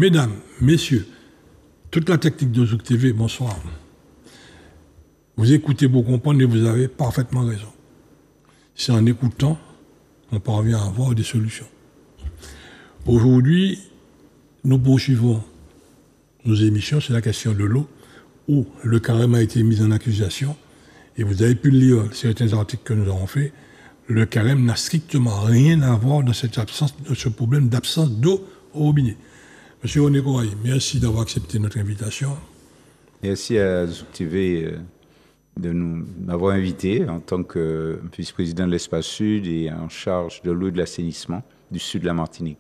Mesdames, messieurs, toute la technique de Zouk TV, bonsoir. Vous écoutez pour comprendre et vous avez parfaitement raison. C'est en écoutant qu'on parvient à avoir des solutions. Aujourd'hui, nous poursuivons nos émissions sur la question de l'eau, où le carême a été mis en accusation, et vous avez pu lire certains articles que nous avons faits. Le carême n'a strictement rien à voir dans cette absence, de ce problème d'absence d'eau au robinet. Monsieur René Corail, merci d'avoir accepté notre invitation. Merci à Zouk TV de m'avoir invité en tant que vice-président de l'Espace Sud et en charge de l'eau et de l'assainissement du sud de la Martinique.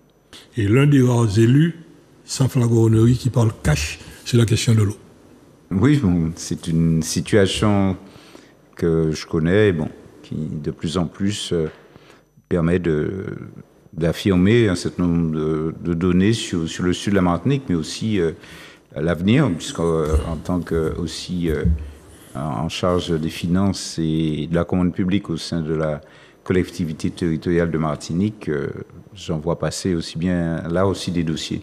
Et l'un des rares élus, sans flagornerie, qui parle cash sur la question de l'eau. Oui, bon, c'est une situation que je connais, bon, qui de plus en plus permet d'affirmer un certain nombre de données sur le sud de la Martinique, mais aussi l'avenir, puisqu'en tant que aussi en charge des finances et de la commande publique au sein de la collectivité territoriale de Martinique, j'en vois passer aussi bien là aussi des dossiers.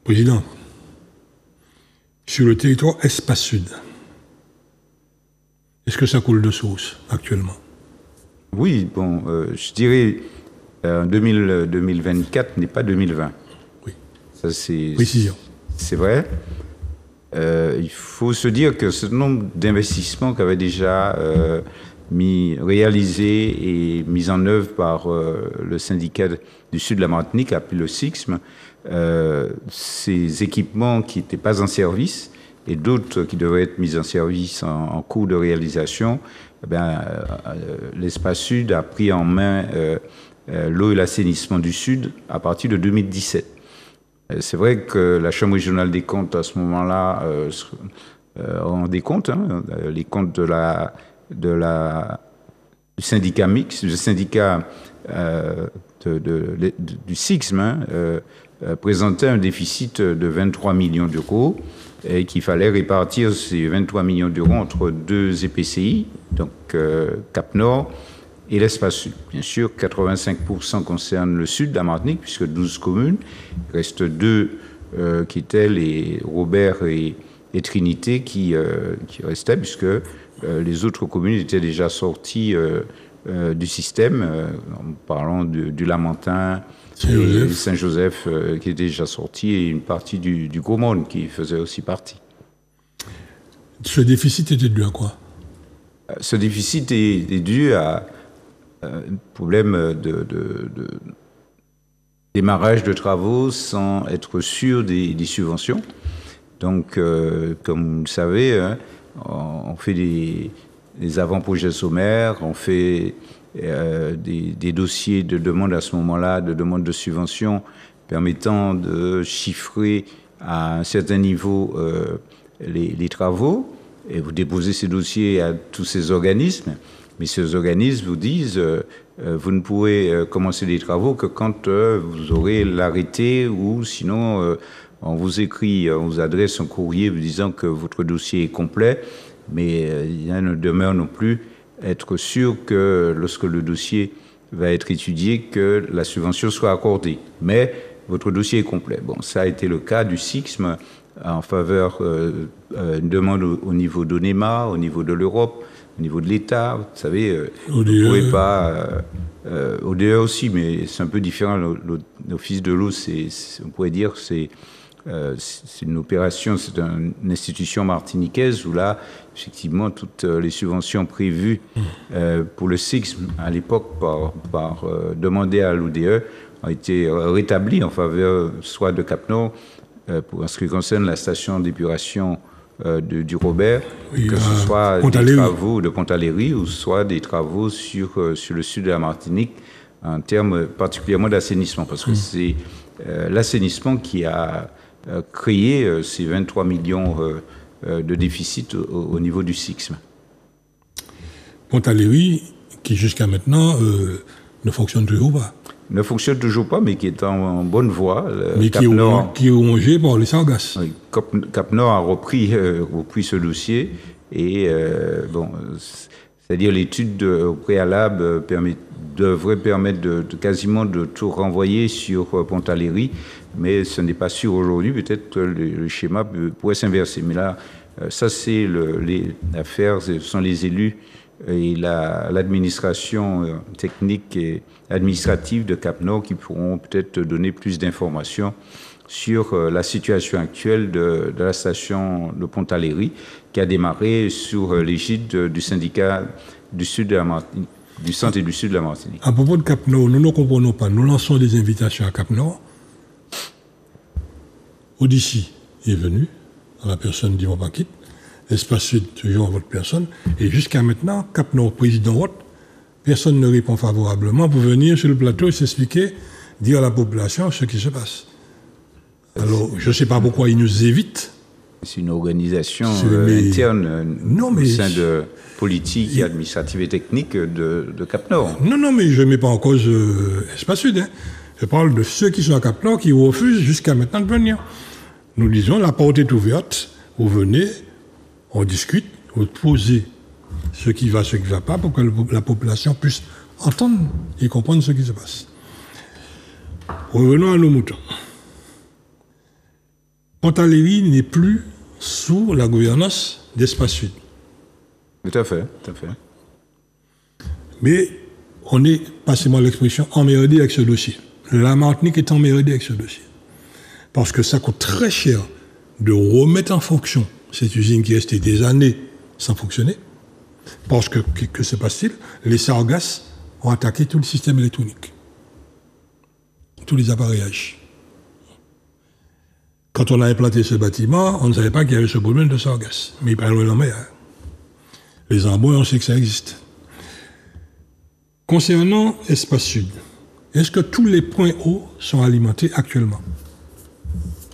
Président, sur le territoire Espace Sud, est-ce que ça coule de source actuellement? Oui, bon, je dirais 2024 n'est pas 2020. Oui. Ça, c'est précision. C'est vrai. Il faut se dire que ce nombre d'investissements qu'avait déjà réalisés et mis en œuvre par le syndicat du Sud de la Martinique, appelé le SIXM, ces équipements qui n'étaient pas en service et d'autres qui devraient être mis en service en cours de réalisation, l'Espace Sud a pris en main l'eau et l'assainissement du Sud à partir de 2017. C'est vrai que la Chambre régionale des comptes, à ce moment-là, rendait compte, les comptes du syndicat mixte, du syndicat du SIXM, présentait un déficit de 23 millions d'euros et qu'il fallait répartir ces 23 millions d'euros entre deux EPCI, donc Cap Nord et l'Espace Sud. Bien sûr, 85% concernent le sud de la Martinique, puisque 12 communes. Il reste deux qui étaient les Robert et Trinité qui restaient, puisque les autres communes étaient déjà sorties du système, en parlant du Lamentin et Saint-Joseph qui étaient déjà sortis, et une partie du Gros Monde qui faisait aussi partie. Ce déficit était dû à quoi? Ce déficit est dû à un problème de démarrage de travaux sans être sûr des subventions. Donc, comme vous le savez, on fait des avant-projets sommaires, on fait des dossiers de demande à ce moment-là, de demande de subvention, permettant de chiffrer à un certain niveau les travaux, et vous déposez ces dossiers à tous ces organismes, mais ces organismes vous disent vous ne pourrez commencer les travaux que quand vous aurez l'arrêté, ou sinon on vous écrit, on vous adresse un courrier vous disant que votre dossier est complet, mais il ne demeure non plus être sûr que lorsque le dossier va être étudié, que la subvention soit accordée. Mais votre dossier est complet. Bon, ça a été le cas du SIXM en faveur d'une demande au niveau d'ONEMA, au niveau de l'Europe, au niveau de l'État. Vous savez, vous ne pouvez pas... ODE aussi, mais c'est un peu différent. L'Office de l'eau, on pourrait dire, c'est une opération, c'est une institution martiniquaise où là, effectivement, toutes les subventions prévues pour le SIXM à l'époque demandées à l'ODE ont été rétablies en faveur soit de Cap-Nord, pour ce qui concerne la station d'épuration du Robert, oui, que ce soit des travaux de Pont-Aléry ou soit des travaux sur le sud de la Martinique en termes particulièrement d'assainissement, parce que c'est l'assainissement qui a créé ces 23 millions de déficit au niveau du SIXM. Pont-Aléry, qui jusqu'à maintenant ne fonctionne toujours pas. Ne fonctionne toujours pas, mais qui est en bonne voie. Mais qui est rongé par les sargasses. Oui, Cap Nord a repris ce dossier, et bon, C'est-à-dire l'étude au préalable devrait permettre quasiment de tout renvoyer sur Pontaléry, mais ce n'est pas sûr aujourd'hui. Peut-être que le schéma pourrait s'inverser. Mais là, ça c'est l'affaire, ce sont les élus et l'administration technique et administrative de Cap-Nord qui pourront peut-être donner plus d'informations sur la situation actuelle de la station de Pontaléry, qui a démarré sous l'égide du syndicat du Sud de la Martinique, du centre et du Sud de la Martinique. À propos de Cap-Nord, nous ne comprenons pas. Nous lançons des invitations à Cap-Nord. Odyssey est venu, à la personne d'Yvon Paquet. Espace Sud, toujours à votre personne. Et jusqu'à maintenant, Cap-Nord, président Watt, personne ne répond favorablement pour venir sur le plateau et s'expliquer, dire à la population ce qui se passe. Alors, je ne sais pas pourquoi ils nous évitent. C'est une organisation interne au sein de politique, administrative et technique de Cap-Nord. Non, mais je ne mets pas en cause Espace Sud. Hein. Je parle de ceux qui sont à Cap-Nord qui refusent jusqu'à maintenant de venir. Nous disons, la porte est ouverte, vous venez, on discute, vous posez ce qui va, ce qui ne va pas, pour que la population puisse entendre et comprendre ce qui se passe. Revenons à nos moutons. Pontaléry n'est plus sous la gouvernance d'Espace Sud. Tout à fait. Mais on est, passez-moi l'expression, emmerdé avec ce dossier. La Martinique est emmerdée avec ce dossier. Parce que ça coûte très cher de remettre en fonction cette usine qui est restée des années sans fonctionner. Parce que se passe-t-il? Les Sargasses ont attaqué tout le système électronique. Tous les appareillages. Quand on a implanté ce bâtiment, on ne savait pas qu'il y avait ce problème de sargasses. Mais il parle de la mer. Les embouts, on sait que ça existe. Concernant Espace Sud, est-ce que tous les points hauts sont alimentés actuellement?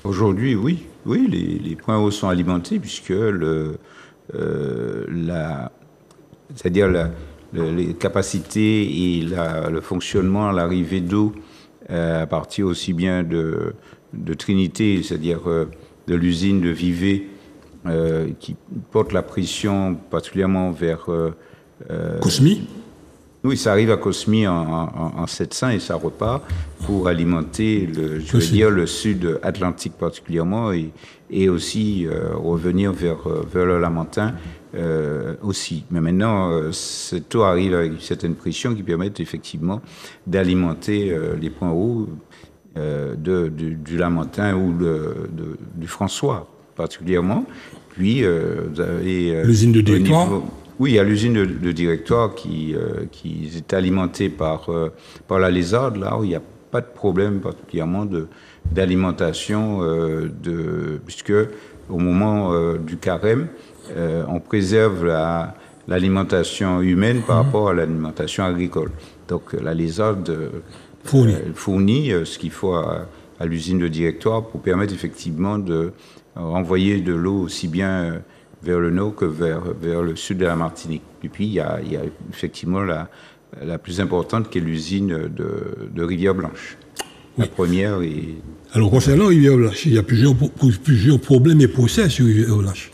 Aujourd'hui, oui. Oui, les points hauts sont alimentés puisque c'est-à-dire les capacités et le fonctionnement, l'arrivée d'eau à partir aussi bien de Trinité, c'est-à-dire de l'usine de Vivet, qui porte la pression particulièrement vers... Cosmi. Oui, ça arrive à Cosmi en 700 et ça repart pour alimenter, le sud Atlantique particulièrement et aussi revenir vers le Lamentin aussi. Mais maintenant, cette eau arrive avec une certaine pression qui permet effectivement d'alimenter les points hauts du Lamentin ou du François particulièrement. Puis, vous avez... l'usine de Directoire. Oui, il y a l'usine de Directoire qui est alimentée par la Lézarde, là où il n'y a pas de problème particulièrement d'alimentation, puisque au moment du carême, on préserve l'alimentation humaine par rapport à l'alimentation agricole. Donc la Lézarde fournit ce qu'il faut à l'usine de Directoire pour permettre effectivement de renvoyer de l'eau aussi bien vers le nord que vers le sud de la Martinique. Et puis, il y a effectivement la plus importante qui est l'usine de Rivière-Blanche. Oui. La première est... Alors, concernant Rivière-Blanche, il y a plusieurs problèmes et procès sur Rivière-Blanche.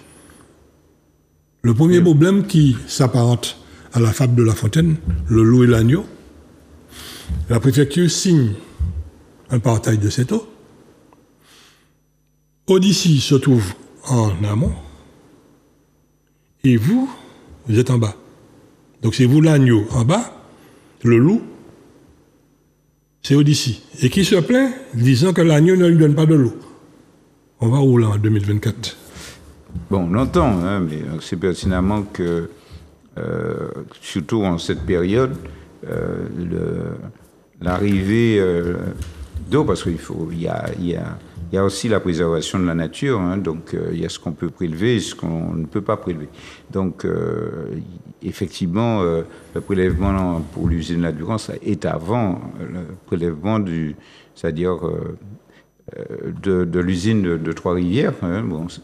Le premier problème qui s'apparente à la fable de La Fontaine, le loup et l'agneau, la préfecture signe un partage de cette eau. Odyssey se trouve en amont. Et vous êtes en bas. Donc c'est vous l'agneau en bas, le loup, c'est Odyssey. Et qui se plaint, disant que l'agneau ne lui donne pas de l'eau. On va où là en 2024? Bon, on entend, mais on sait pertinemment que, surtout en cette période, l'arrivée d'eau, parce qu'il y a aussi la préservation de la nature, donc il y a ce qu'on peut prélever et ce qu'on ne peut pas prélever. Donc, effectivement, le prélèvement pour l'usine de la Durance est avant le prélèvement c'est-à-dire de l'usine de Trois-Rivières,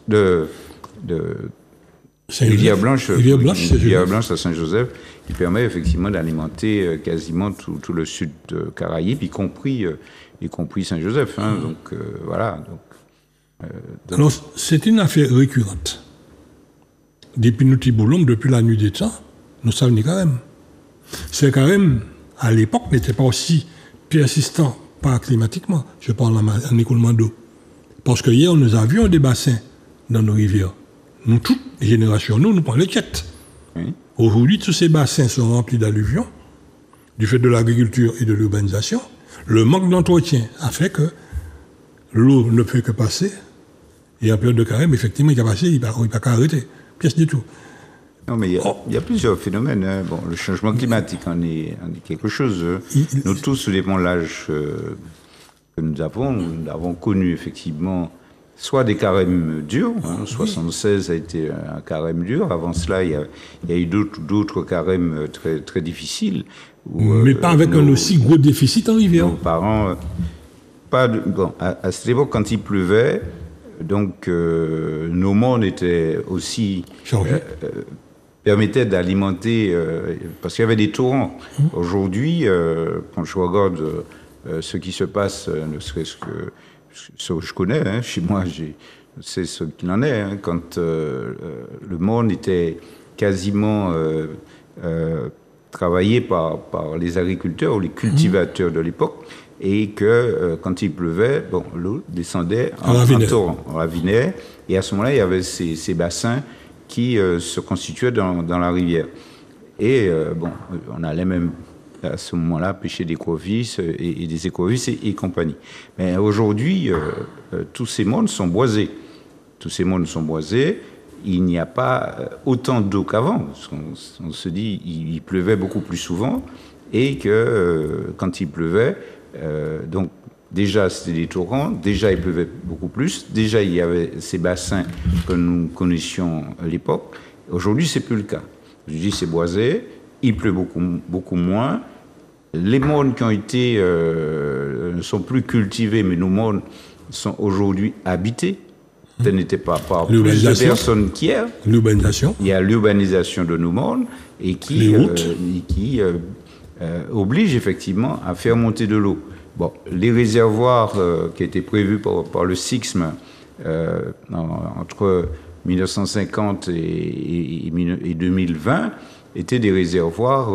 de Rivière-Blanche à Saint-Joseph, qui permet effectivement d'alimenter quasiment tout le sud de Caraïbes, y compris Saint-Joseph. Donc, voilà. Alors, c'est une affaire récurrente. Depuis nous Tiboulom, depuis la nuit des temps, nous sommes des carèmes. Ces carèmes, à l'époque, n'étaient pas aussi persistants, pas climatiquement, je parle en écoulement d'eau. Parce que hier, nous avions des bassins dans nos rivières. Nous, toutes les générations, nous prenons les quêtes. Oui. Aujourd'hui, tous ces bassins sont remplis d'alluvions, du fait de l'agriculture et de l'urbanisation. Le manque d'entretien a fait que l'eau ne peut que passer. Et en période de carême, effectivement, il va passer, il ne va pas arrêter. Pièce du tout. Non, mais il y a plusieurs phénomènes. Hein. Bon, le changement climatique en est quelque chose. Nous tous, sous dépend de l'âge que nous avons connu effectivement soit des carèmes durs. Hein, 76 a été un carême dur. Avant cela, il y a eu d'autres carèmes très, très difficiles. Mais pas avec un aussi gros déficit en rivière. Nos parents, à cette époque, quand il pleuvait, donc nos mondes étaient aussi permettaient d'alimenter, parce qu'il y avait des torrents. Aujourd'hui, quand je regarde ce qui se passe, ne serait-ce que ce que je connais, hein, chez moi, c'est ce qu'il en est, hein, quand le monde était quasiment travaillé par les agriculteurs ou les cultivateurs de l'époque, et que quand il pleuvait, bon, l'eau descendait en torrent, en ravinaire, et à ce moment-là, il y avait ces bassins qui se constituaient dans la rivière. Et bon, on allait même à ce moment-là pêcher des crevisses et des écrevisses et compagnie. Mais aujourd'hui, tous ces mondes sont boisés. Tous ces mondes sont boisés. Il n'y a pas autant d'eau qu'avant. On se dit il pleuvait beaucoup plus souvent et que quand il pleuvait, donc déjà c'était des torrents, déjà il pleuvait beaucoup plus, déjà il y avait ces bassins que nous connaissions à l'époque. Aujourd'hui, c'est plus le cas. Je dis c'est boisé, il pleut beaucoup moins. Les mondes qui ont été ne sont plus cultivés, mais nos mondes sont aujourd'hui habités. Ce n'était pas par plus de personnes qu'hier. L'urbanisation. Il y a l'urbanisation de nos mondes et qui oblige effectivement à faire monter de l'eau. Bon, les réservoirs qui étaient prévus par le SIXM entre 1950 et 2020 étaient des réservoirs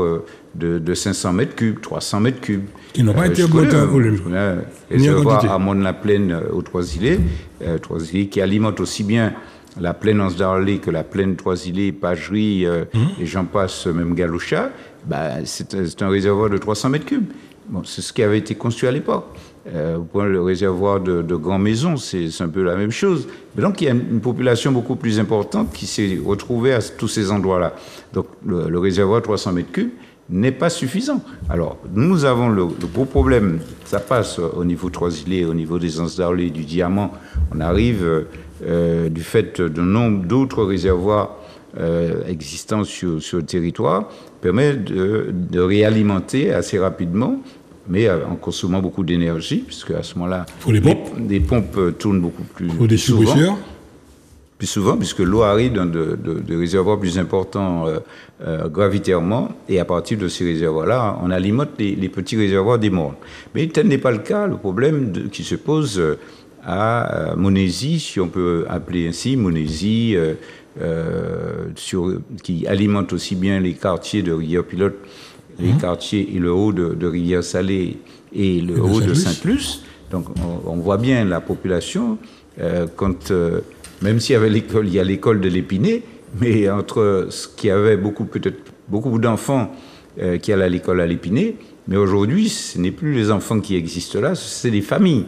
de 500 mètres cubes, 300 mètres cubes. Qui n'ont pas été augmentés. Réservoir à Mont-de-la-Plaine aux Trois-Îlets, qui alimente aussi bien la plaine Anse-d'Arlé que la plaine Trois-Îlets, Pagerie, et j'en passe, même Galoucha. C'est un réservoir de 300 mètres cubes. Bon, c'est ce qui avait été construit à l'époque. Pour le réservoir de Grand Maison, c'est un peu la même chose. Mais donc, il y a une population beaucoup plus importante qui s'est retrouvée à tous ces endroits-là. Donc, le réservoir 300 mètres cubes n'est pas suffisant. Alors, nous avons le gros problème. Ça passe au niveau Trois-Îlets, au niveau des Anses-d'Arlé, du Diamant. On arrive, du fait d'un nombre d'autres réservoirs existants sur le territoire, permet de réalimenter assez rapidement, mais en consommant beaucoup d'énergie, puisque à ce moment-là, les pompes tournent beaucoup plus souvent. Plus souvent, puisque l'eau arrive dans de réservoirs plus importants gravitairement, et à partir de ces réservoirs-là, on alimente les petits réservoirs des mondes. Mais tel n'est pas le cas. Le problème qui se pose à Montésie, si on peut appeler ainsi, Montésie, qui alimente aussi bien les quartiers de Rivière-Pilote, les quartiers et le haut de Rivière-Salée et le haut de Sainte-Luce. Donc on voit bien la population, même s'il y avait l'école, il y a l'école de l'Épinay, mais entre ce qui avait beaucoup d'enfants qui allaient à l'école à l'Épinay, mais aujourd'hui, ce n'est plus les enfants qui existent là, c'est des familles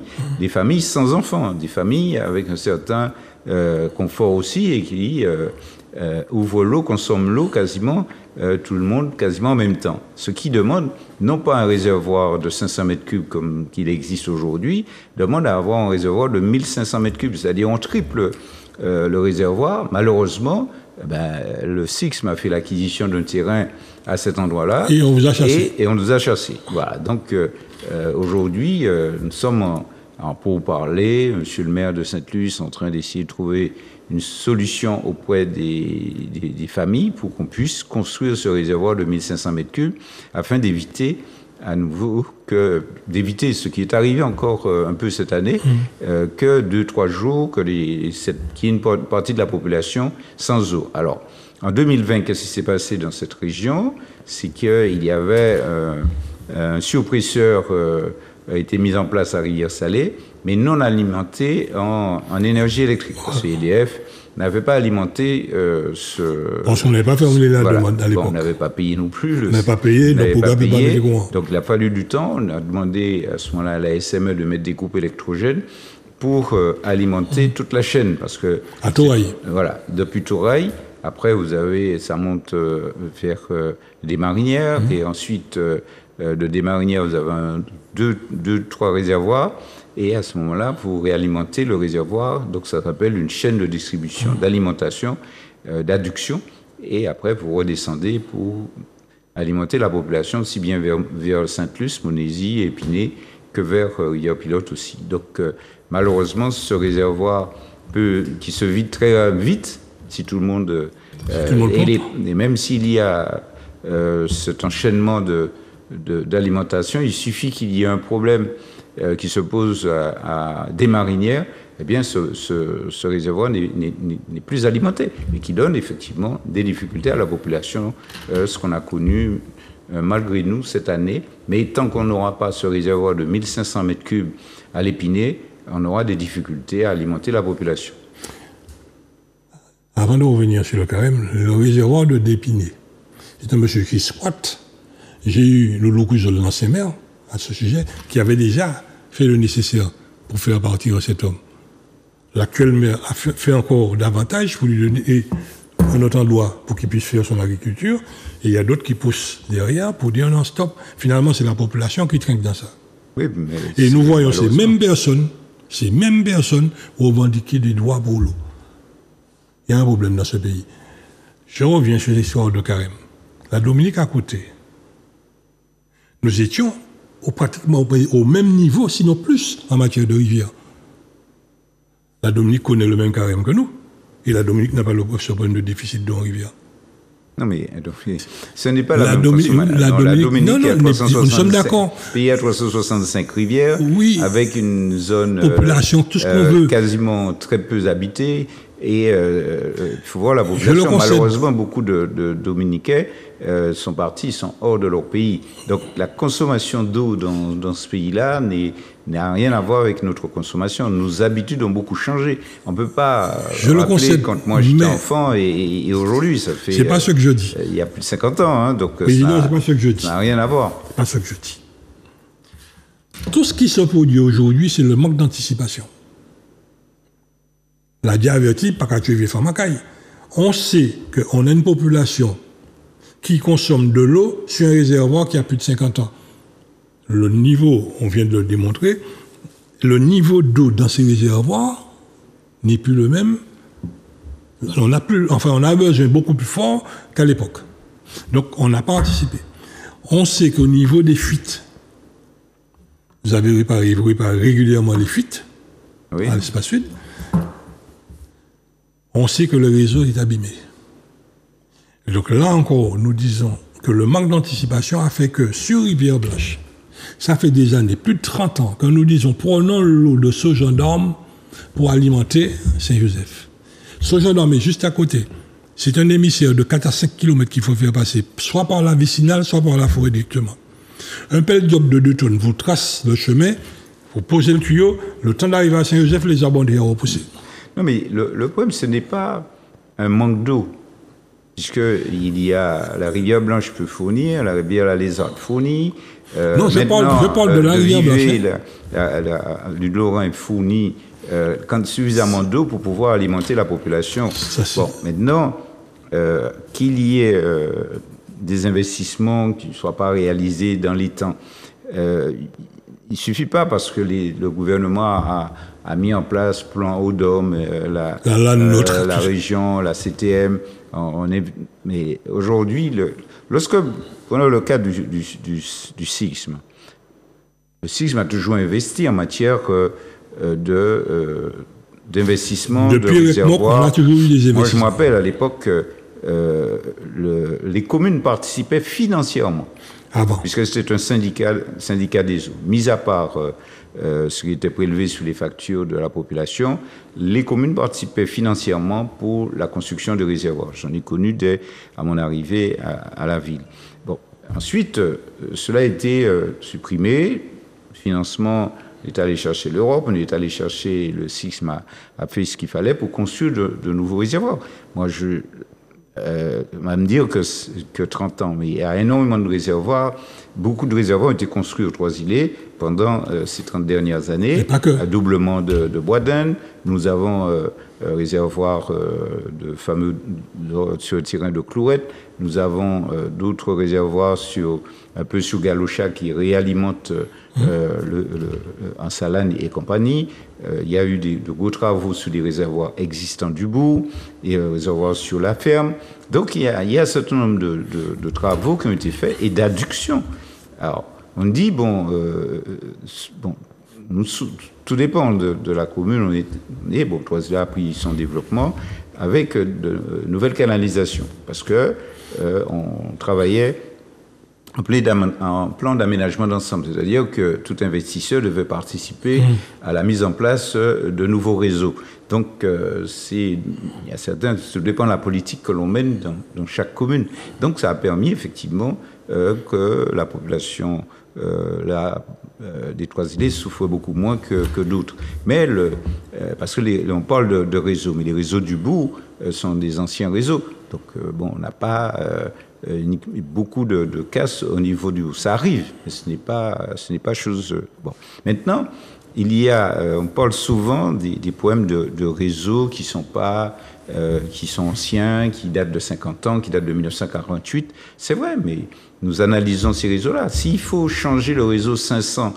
sans enfants, des familles avec un certain confort aussi et qui ouvrent l'eau, consomment l'eau quasiment, tout le monde quasiment en même temps. Ce qui demande non pas un réservoir de 500 mètres cubes comme qu'il existe aujourd'hui, demande à avoir un réservoir de 1500 mètres cubes, c'est-à-dire on triple le réservoir. Malheureusement, le SIXM a fait l'acquisition d'un terrain à cet endroit-là. Et on vous a chassé. Et on nous a chassés. Voilà. Donc aujourd'hui, nous sommes en pourparlers. Monsieur le maire de Sainte-Luce est en train d'essayer de trouver une solution auprès des familles pour qu'on puisse construire ce réservoir de 1500 mètres cubes afin d'éviter à nouveau d'éviter ce qui est arrivé encore un peu cette année, que 2-3 jours, qu'il y ait une partie de la population sans eau. Alors, En 2020, qu'est-ce qui s'est passé dans cette région? C'est qu'il y avait un surpresseur a été mis en place à Rivière-Salée, mais non alimenté en énergie électrique. Parce que EDF n'avait pas alimenté ce... Parce qu'on n'avait pas formulé la demande à l'époque. On n'avait pas payé non plus. On n'avait pas payé, donc pour garder les courants. Donc il a fallu du temps. On a demandé à ce moment-là à la SME de mettre des groupes électrogènes pour alimenter toute la chaîne. Parce que... À Touraï. Voilà, depuis Touraï. Après, ça monte vers des marinières, et ensuite, de des marinières, vous avez trois réservoirs, et à ce moment-là, vous réalimentez le réservoir, donc ça s'appelle une chaîne de distribution, d'alimentation, d'adduction, et après, vous redescendez pour alimenter la population, aussi bien vers Sainte-Luce, Montésie, Épinay, que vers Rivière-Pilote aussi. Donc, malheureusement, ce réservoir qui se vide très vite, si tout le monde... et même s'il y a cet enchaînement d'alimentation, il suffit qu'il y ait un problème qui se pose à des marinières, eh bien ce réservoir n'est plus alimenté, et qui donne effectivement des difficultés à la population, ce qu'on a connu malgré nous cette année. Mais tant qu'on n'aura pas ce réservoir de 1500 mètres cubes à l'Épinay, on aura des difficultés à alimenter la population. Avant de revenir sur le carême, le réservoir de Épinay, c'est un monsieur qui squatte. J'ai eu Loulou Couzeau, l'ancien maire, à ce sujet, qui avait déjà fait le nécessaire pour faire partir cet homme. L'actuel maire a fait encore davantage pour lui donner un autre endroit pour qu'il puisse faire son agriculture. Et il y a d'autres qui poussent derrière pour dire non, stop. Finalement, c'est la population qui trinque dans ça. Oui, mais et nous voyons ces mêmes personnes revendiquer des droits pour l'eau. Il y a un problème dans ce pays. Je reviens sur l'histoire de carême. La Dominique à côté. Nous étions pratiquement au même niveau, sinon plus, en matière de rivière. La Dominique connaît le même carême que nous. Et la Dominique n'a pas le problème de déficit d'eau en rivière. Non, mais ce n'est pas la même consommation. La Dominique a 365, nous sommes d'accord. Pays à 365 rivières, oui, avec une zone population, tout ce qu'on veut, quasiment très peu habitée. Et il faut voir la population. Malheureusement, beaucoup de Dominicains sont partis, ils sont hors de leur pays. Donc la consommation d'eau dans ce pays-là n'a rien à voir avec notre consommation. Nos habitudes ont beaucoup changé. On ne peut pas rappeler quand moi j'étais enfant et aujourd'hui, ça fait... C'est pas ce que je dis. Il y a plus de 50 ans. Hein, donc président, c'est pas ce que je dis. Ça n'a rien à voir. C'est pas ce que je dis. Tout ce qui se produit aujourd'hui, c'est le manque d'anticipation. La dit averti, pas qu'à tuer Famakaï. On sait qu'on a une population qui consomme de l'eau sur un réservoir qui a plus de 50 ans. Le niveau, on vient de le démontrer, le niveau d'eau dans ces réservoirs n'est plus le même. On a besoin beaucoup plus fort qu'à l'époque. Donc, on n'a pas anticipé. On sait qu'au niveau des fuites, vous réparez régulièrement les fuites à l'espace sud. On sait que le réseau est abîmé. Et donc là encore, nous disons que le manque d'anticipation a fait que sur Rivière-Blanche, ça fait des années, plus de 30 ans, que nous disons prenons l'eau de Saut-Gendarme pour alimenter Saint-Joseph. Saut-Gendarme est juste à côté. C'est un émissaire de 4 à 5 km qu'il faut faire passer, soit par la vicinale, soit par la forêt directement. Un pelle job de 2 tonnes vous trace le chemin, vous posez le tuyau, le temps d'arriver à Saint-Joseph, les abonnés ont repoussé. Non, mais le problème, ce n'est pas un manque d'eau, puisqu'il y a la rivière Blanche peut fournir, la rivière La Lézarde fournit. Non, je parle de la rivière Blanche. Du Laurent est fourni suffisamment d'eau pour pouvoir alimenter la population. Bon, maintenant, qu'il y ait des investissements qui ne soient pas réalisés dans les temps, il ne suffit pas parce que le gouvernement a mis en place plan Eau-Dôme, la région, la CTM. Mais aujourd'hui, lorsque on a le cas du SIGSM, le SIGSM a toujours investi en matière d'investissement, de réservoirs. On a toujours eu des investissements. Moi, je me rappelle à l'époque, les communes participaient financièrement. Avant. Puisque c'était un syndicat des eaux. Mis à part ce qui était prélevé sur les factures de la population, les communes participaient financièrement pour la construction de réservoirs. J'en ai connu dès à mon arrivée à la ville. Bon. Ensuite, cela a été supprimé. Le financement est allé chercher l'Europe, on est allé chercher, le SIXM a fait ce qu'il fallait pour construire de nouveaux réservoirs. Moi, on va me dire que 30 ans, mais il y a énormément de réservoirs. Beaucoup de réservoirs ont été construits aux Trois-Îlets pendant ces 30 dernières années. Un doublement de Boisdin. Nous avons un réservoir de fameux sur le terrain de Clouette. Nous avons d'autres réservoirs un peu sur Galocha qui réalimentent en Salane et compagnie. Il y a eu de gros travaux sur des réservoirs existants du bourg et réservoirs sur la ferme. Donc il y a un certain nombre de travaux qui ont été faits et d'adduction. Alors on dit tout dépend de la commune. Trois-Îlets a pris son développement avec de nouvelles canalisations parce que on travaillait en plan d'aménagement d'ensemble, c'est-à-dire que tout investisseur devait participer à la mise en place de nouveaux réseaux. Donc, il y a ça dépend de la politique que l'on mène dans chaque commune. Donc, ça a permis effectivement que la population des Trois-Îlets souffre beaucoup moins que d'autres. Mais parce que on parle de réseaux, mais les réseaux du bourg sont des anciens réseaux. Donc, on n'a pas beaucoup de casse au niveau du bourg. Ça arrive, mais ce n'est pas chose. Bon. Maintenant, on parle souvent des problèmes de réseaux qui sont anciens, qui datent de 50 ans, qui datent de 1948. C'est vrai, mais nous analysons ces réseaux-là. S'il faut changer le réseau 500,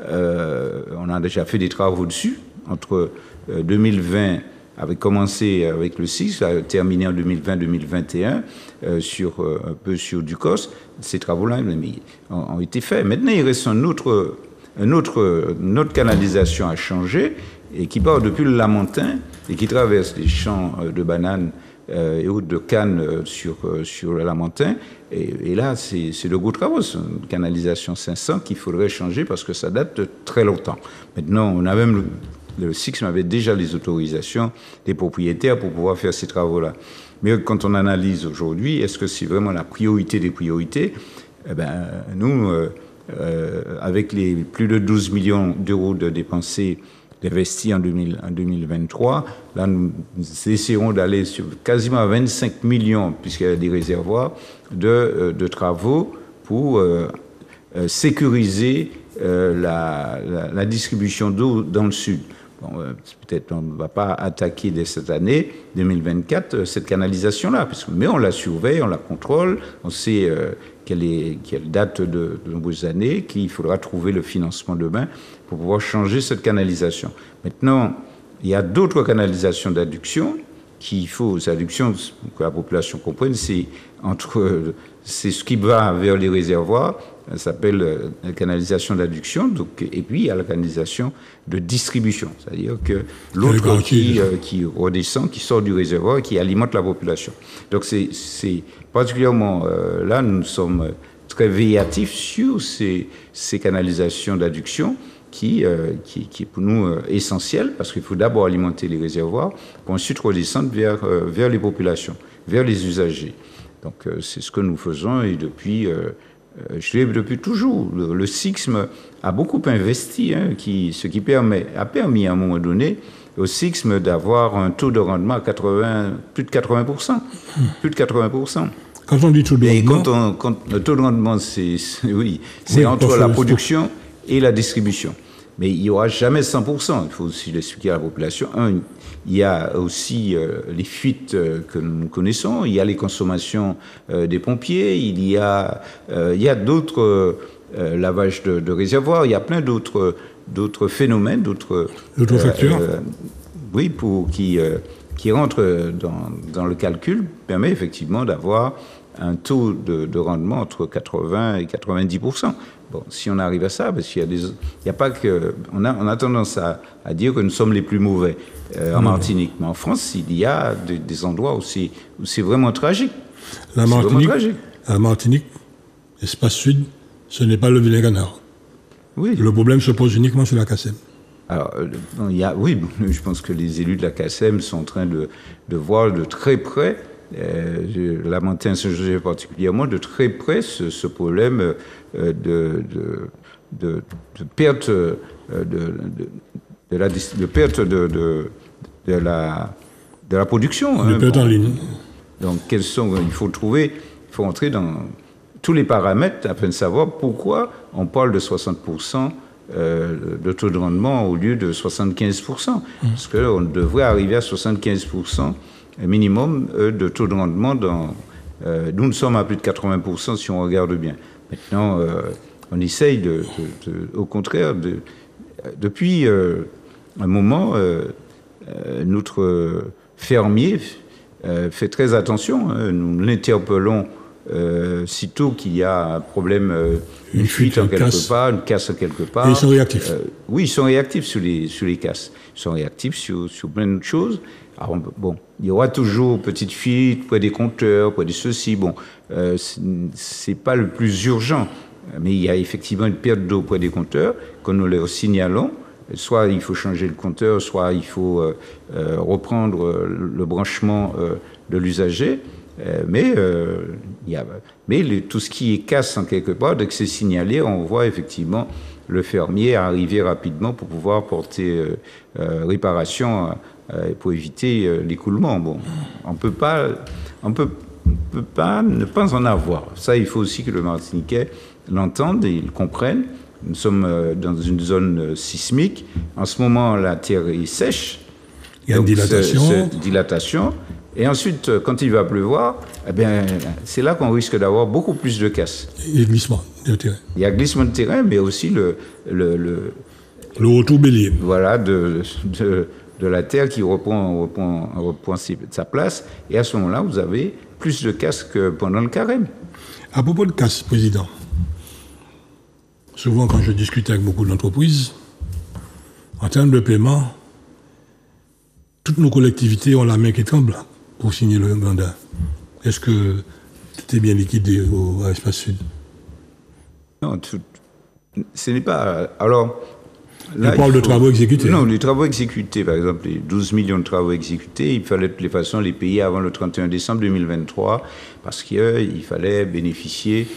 on a déjà fait des travaux dessus. Entre 2020, avait commencé avec le SIX, a terminé en 2020-2021 un peu sur Ducos. Ces travaux-là ont été faits. Maintenant, il reste une autre canalisation à changer et qui part depuis le Lamentin et qui traverse les champs de bananes et autres de cannes sur le Lamentin. Et là, c'est de gros travaux. C'est une canalisation 500 qu'il faudrait changer parce que ça date de très longtemps. Maintenant, on a même le SIX avait déjà les autorisations des propriétaires pour pouvoir faire ces travaux-là. Mais quand on analyse aujourd'hui, est-ce que c'est vraiment la priorité des priorités ? Nous, avec les plus de 12 millions d'euros de dépensés d'investis en 2023, là, nous essaierons d'aller sur quasiment à 25 millions, puisqu'il y a des réservoirs, de travaux pour sécuriser la distribution d'eau dans le sud. Peut-être on ne va pas attaquer dès cette année, 2024, cette canalisation-là, mais on la surveille, on la contrôle, on sait qu'elle date de nombreuses années, qu'il faudra trouver le financement demain pour pouvoir changer cette canalisation. Maintenant, il y a d'autres canalisations d'adduction ces adductions, pour que la population comprenne, c'est ce qui va vers les réservoirs, ça s'appelle la canalisation d'adduction, et puis il y a la canalisation de distribution, c'est-à-dire que l'autre qui redescend, qui sort du réservoir et qui alimente la population. Donc c'est particulièrement là, nous sommes très véatifs sur ces canalisations d'adduction qui est pour nous essentiel, parce qu'il faut d'abord alimenter les réservoirs, pour ensuite redescendre vers les populations, vers les usagers. Donc c'est ce que nous faisons, et depuis toujours. Le SIXM a beaucoup investi, ce qui a permis à un moment donné au SIXM d'avoir un taux de rendement à plus de 80%. Plus de 80%. Quand on dit taux de rendement... Quand le taux de rendement, c'est entre la production et la distribution. Mais il n'y aura jamais 100%. Il faut aussi l'expliquer à la population. Il y a aussi les fuites que nous connaissons. Il y a les consommations des pompiers. Il y a d'autres lavages de réservoirs. Il y a plein d'autres phénomènes, d'autres facteurs. Qui rentrent dans le calcul, permet effectivement d'avoir un taux de rendement entre 80 et 90%. Bon, si on arrive à ça, parce qu'il y a pas que... On a tendance à dire que nous sommes les plus mauvais en Martinique. Mais en France, il y a des endroits où c'est vraiment tragique. La Martinique, espace sud, Ce n'est pas le vilain canard. Oui. Le problème se pose uniquement sur la CACEM. Alors, oui, je pense que les élus de la CACEM sont en train de voir de très près, la montagne Saint-Joseph particulièrement, de très près ce problème de perte de perte de la production. De perte en ligne. Donc, il faut entrer dans tous les paramètres afin de savoir pourquoi on parle de 60% de taux de rendement au lieu de 75%. Parce qu'on devrait arriver à 75% minimum de taux de rendement. Nous sommes à plus de 80% si on regarde bien. Maintenant, on essaye au contraire, depuis un moment, notre fermier fait très attention. Nous l'interpellons sitôt qu'il y a un problème, une fuite en quelque part, une casse en quelque part. Et ils sont réactifs. Oui, ils sont réactifs sur les casses. Ils sont réactifs sur plein de choses. Alors, bon, il y aura toujours petite fuite près des compteurs, près de ceci. Bon, c'est pas le plus urgent, mais il y a effectivement une perte d'eau près des compteurs que nous leur signalons. Soit il faut changer le compteur, soit il faut reprendre le branchement de l'usager. Mais tout ce qui est casse en quelque part, dès que c'est signalé, on voit effectivement le fermier arriver rapidement pour pouvoir porter réparation pour éviter l'écoulement. Bon, on peut pas ne pas en avoir. Ça, il faut aussi que le Martiniquais l'entende et le comprenne. Nous sommes dans une zone sismique. En ce moment, la terre est sèche. Il y a une dilatation. Et ensuite, quand il va pleuvoir, eh bien, c'est là qu'on risque d'avoir beaucoup plus de casse. Et glissement de terrain. Il y a glissement de terrain, mais aussi le retour bélier. Voilà, de la terre qui reprend sa place. Et à ce moment-là, vous avez plus de casse que pendant le carême. À propos de casse, Président, souvent quand je discute avec beaucoup d'entreprises, en termes de paiement, toutes nos collectivités ont la main qui tremble pour signer le mandat. Est-ce que tout est bien liquidé à l'Espace Sud? Non, ce n'est pas... Alors, là, on parle de travaux exécutés. Non, les travaux exécutés, par exemple, les 12 millions de travaux exécutés, il fallait de toutes les façons les payer avant le 31 décembre 2023 parce qu'il fallait bénéficier,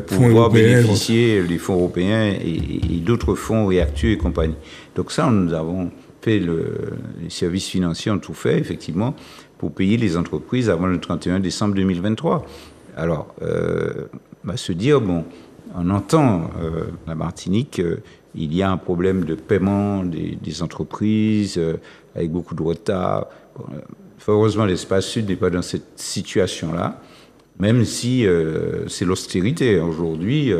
pouvoir bénéficier des fonds européens et d'autres fonds réactus et compagnie. Donc ça, nous avons fait, les services financiers ont tout fait, effectivement, pour payer les entreprises avant le 31 décembre 2023. Alors, se dire, bon, on entend la Martinique, il y a un problème de paiement des entreprises avec beaucoup de retard. Bon, heureusement, l'Espace Sud n'est pas dans cette situation-là, même si c'est l'austérité. Aujourd'hui,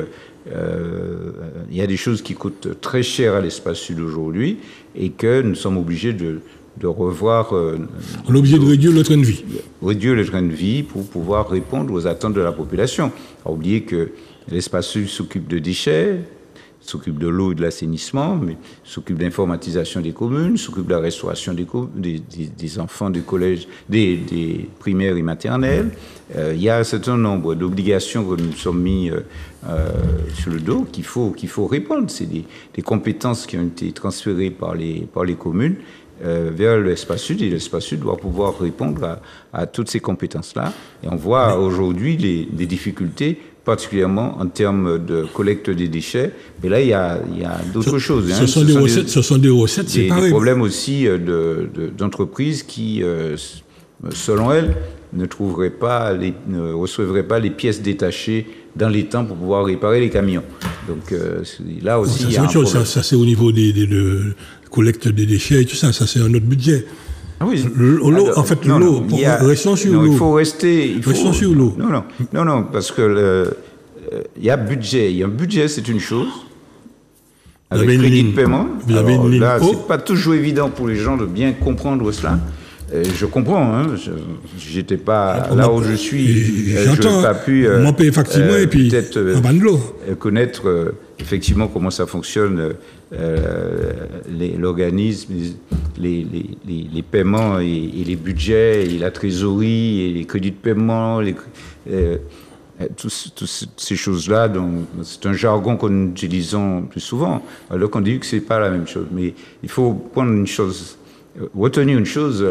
il y a des choses qui coûtent très cher à l'Espace Sud aujourd'hui et que nous sommes obligés de revoir... On est obligé de réduire le train de vie. Réduire le train de vie pour pouvoir répondre aux attentes de la population. On a oublié que l'Espace Sud s'occupe de déchets, s'occupe de l'eau et de l'assainissement, mais s'occupe d'informatisation des communes, s'occupe de la restauration des enfants du collège, des primaires et maternelles. Il y a un certain nombre d'obligations que nous sommes mis sur le dos qu'il faut répondre. C'est des compétences qui ont été transférées par les communes vers l'Espace Sud, et l'Espace Sud doit pouvoir répondre à toutes ces compétences-là. Et on voit aujourd'hui des difficultés, particulièrement en termes de collecte des déchets. Mais là, il y a d'autres choses. Ce sont des recettes, c'est pareil. Des problèmes aussi d'entreprises qui, selon elles, ne recevraient pas les pièces détachées dans les temps pour pouvoir réparer les camions. Donc là aussi, il y a un problème. Ça, c'est au niveau de collecte des déchets et tout ça. Ça, c'est un autre budget. Ah oui. Restons sur l'eau. Il faut rester... Restons sur l'eau. Non, parce que il y a budget. Il y a un budget, c'est une chose. Avec crédit de paiement. Alors, là, c'est pas toujours évident pour les gens de bien comprendre cela. Je comprends, hein, j'étais pas là où je suis, je n'ai pas pu peut-être connaître effectivement comment ça fonctionne, l'organisme, les paiements et les budgets, et la trésorerie, et les crédits de paiement. Toutes ces choses-là, c'est un jargon que nous utilisons plus souvent, alors qu'on dit que c'est pas la même chose. Mais il faut prendre une chose, retenir une chose,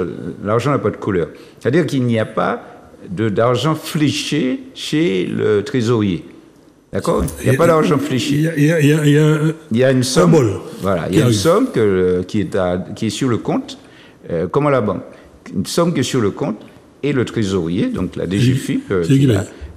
l'argent n'a pas de couleur. C'est-à-dire qu'il n'y a pas d'argent fléché chez le trésorier. D'accord? Il n'y a pas d'argent fléché. Il y a une somme. Voilà, il y a une somme qui est sur le compte, comme à la banque. Une somme qui est sur le compte et le trésorier, donc la DGFiP,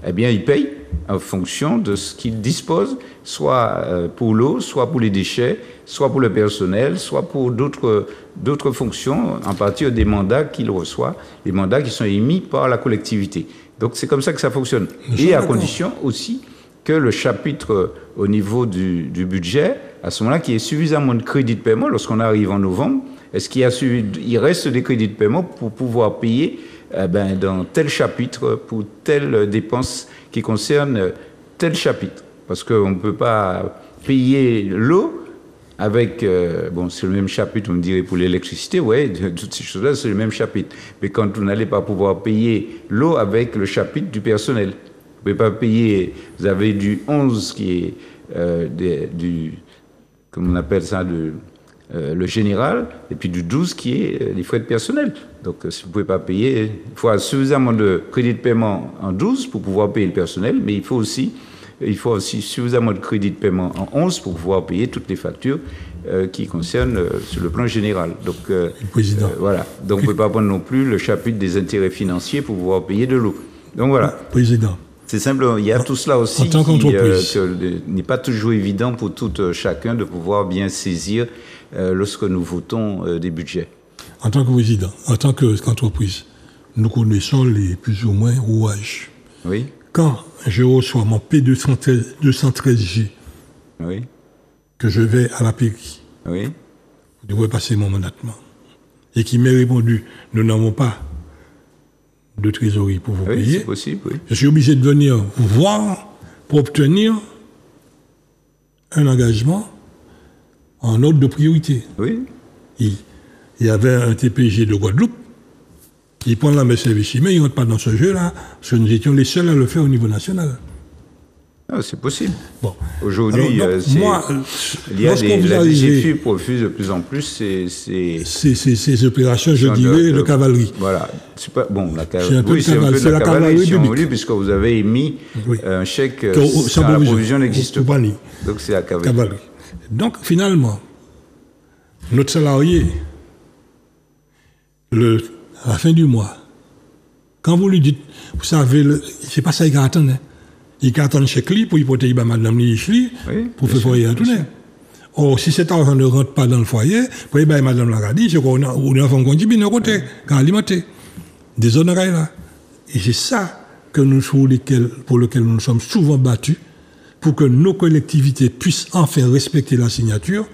eh bien, il paye en fonction de ce qu'il dispose, soit pour l'eau, soit pour les déchets, soit pour le personnel, soit pour d'autres fonctions, en partie des mandats qu'il reçoit, les mandats qui sont émis par la collectivité. Donc, c'est comme ça que ça fonctionne. Et à condition aussi que le chapitre au niveau du budget, à ce moment-là, qu'il y ait suffisamment de crédits de paiement lorsqu'on arrive en novembre, est-ce il reste des crédits de paiement pour pouvoir payer dans tel chapitre pour telle dépense qui concerne tel chapitre. Parce qu'on ne peut pas payer l'eau avec... c'est le même chapitre, on me dirait, pour l'électricité, ouais, toutes ces choses-là, c'est le même chapitre. Mais quand vous n'allez pas pouvoir payer l'eau avec le chapitre du personnel, vous ne pouvez pas payer... Vous avez du 11 qui est comment on appelle ça, le général, et puis du 12 qui est les frais de personnel. Donc, si vous ne pouvez pas payer, il faut avoir suffisamment de crédit de paiement en 12 pour pouvoir payer le personnel, mais il faut aussi suffisamment de crédit de paiement en 11 pour pouvoir payer toutes les factures qui concernent sur le plan général. Donc, président. Voilà. Donc, on ne peut pas prendre non plus le chapitre des intérêts financiers pour pouvoir payer de l'eau. Donc, voilà. Président. C'est simple, il y a tout cela aussi qui n'est pas toujours évident pour tout chacun de pouvoir bien saisir lorsque nous votons des budgets. En tant que président, en tant qu'entreprise, nous connaissons les plus ou moins rouages. Oui. Quand je reçois mon P213G, oui, que je vais à la PERI, oui, vous devrez passer mon mandatement, et qui m'est répondu, nous n'avons pas de trésorerie pour vous payer. C'est possible, oui. Je suis obligé de venir vous voir pour obtenir un engagement en ordre de priorité. Oui. Il y avait un TPG de Guadeloupe, il prend la service, mais il ne rentre pas dans ce jeu-là, parce que nous étions les seuls à le faire au niveau national. Ah, c'est possible. Bon. Aujourd'hui, il y a la DGFiP refuse de plus en plus ces opérations, je dirais, de cavalerie. Voilà. C'est pas, bon, oui, c'est un peu de la cavalerie, si on veut, puisque vous avez émis un chèque sans la provision n'existe pas. Donc, c'est la cavalerie. Donc, finalement, notre salarié, à la fin du mois, quand vous lui dites, vous savez, c'est pas ça qu'il attend, hein. Il attend chèque li pour y porter madame Lichli pour faire foyer à tourner. Or, si cet argent ne rentre pas dans le foyer, pour y madame Lagadi, c'est qu'on a un enfant qu'on dit bien à côté, quand alimenter. Des honoraires là. Et c'est ça que pour lequel nous nous sommes souvent battus, pour que nos collectivités puissent enfin respecter la signature,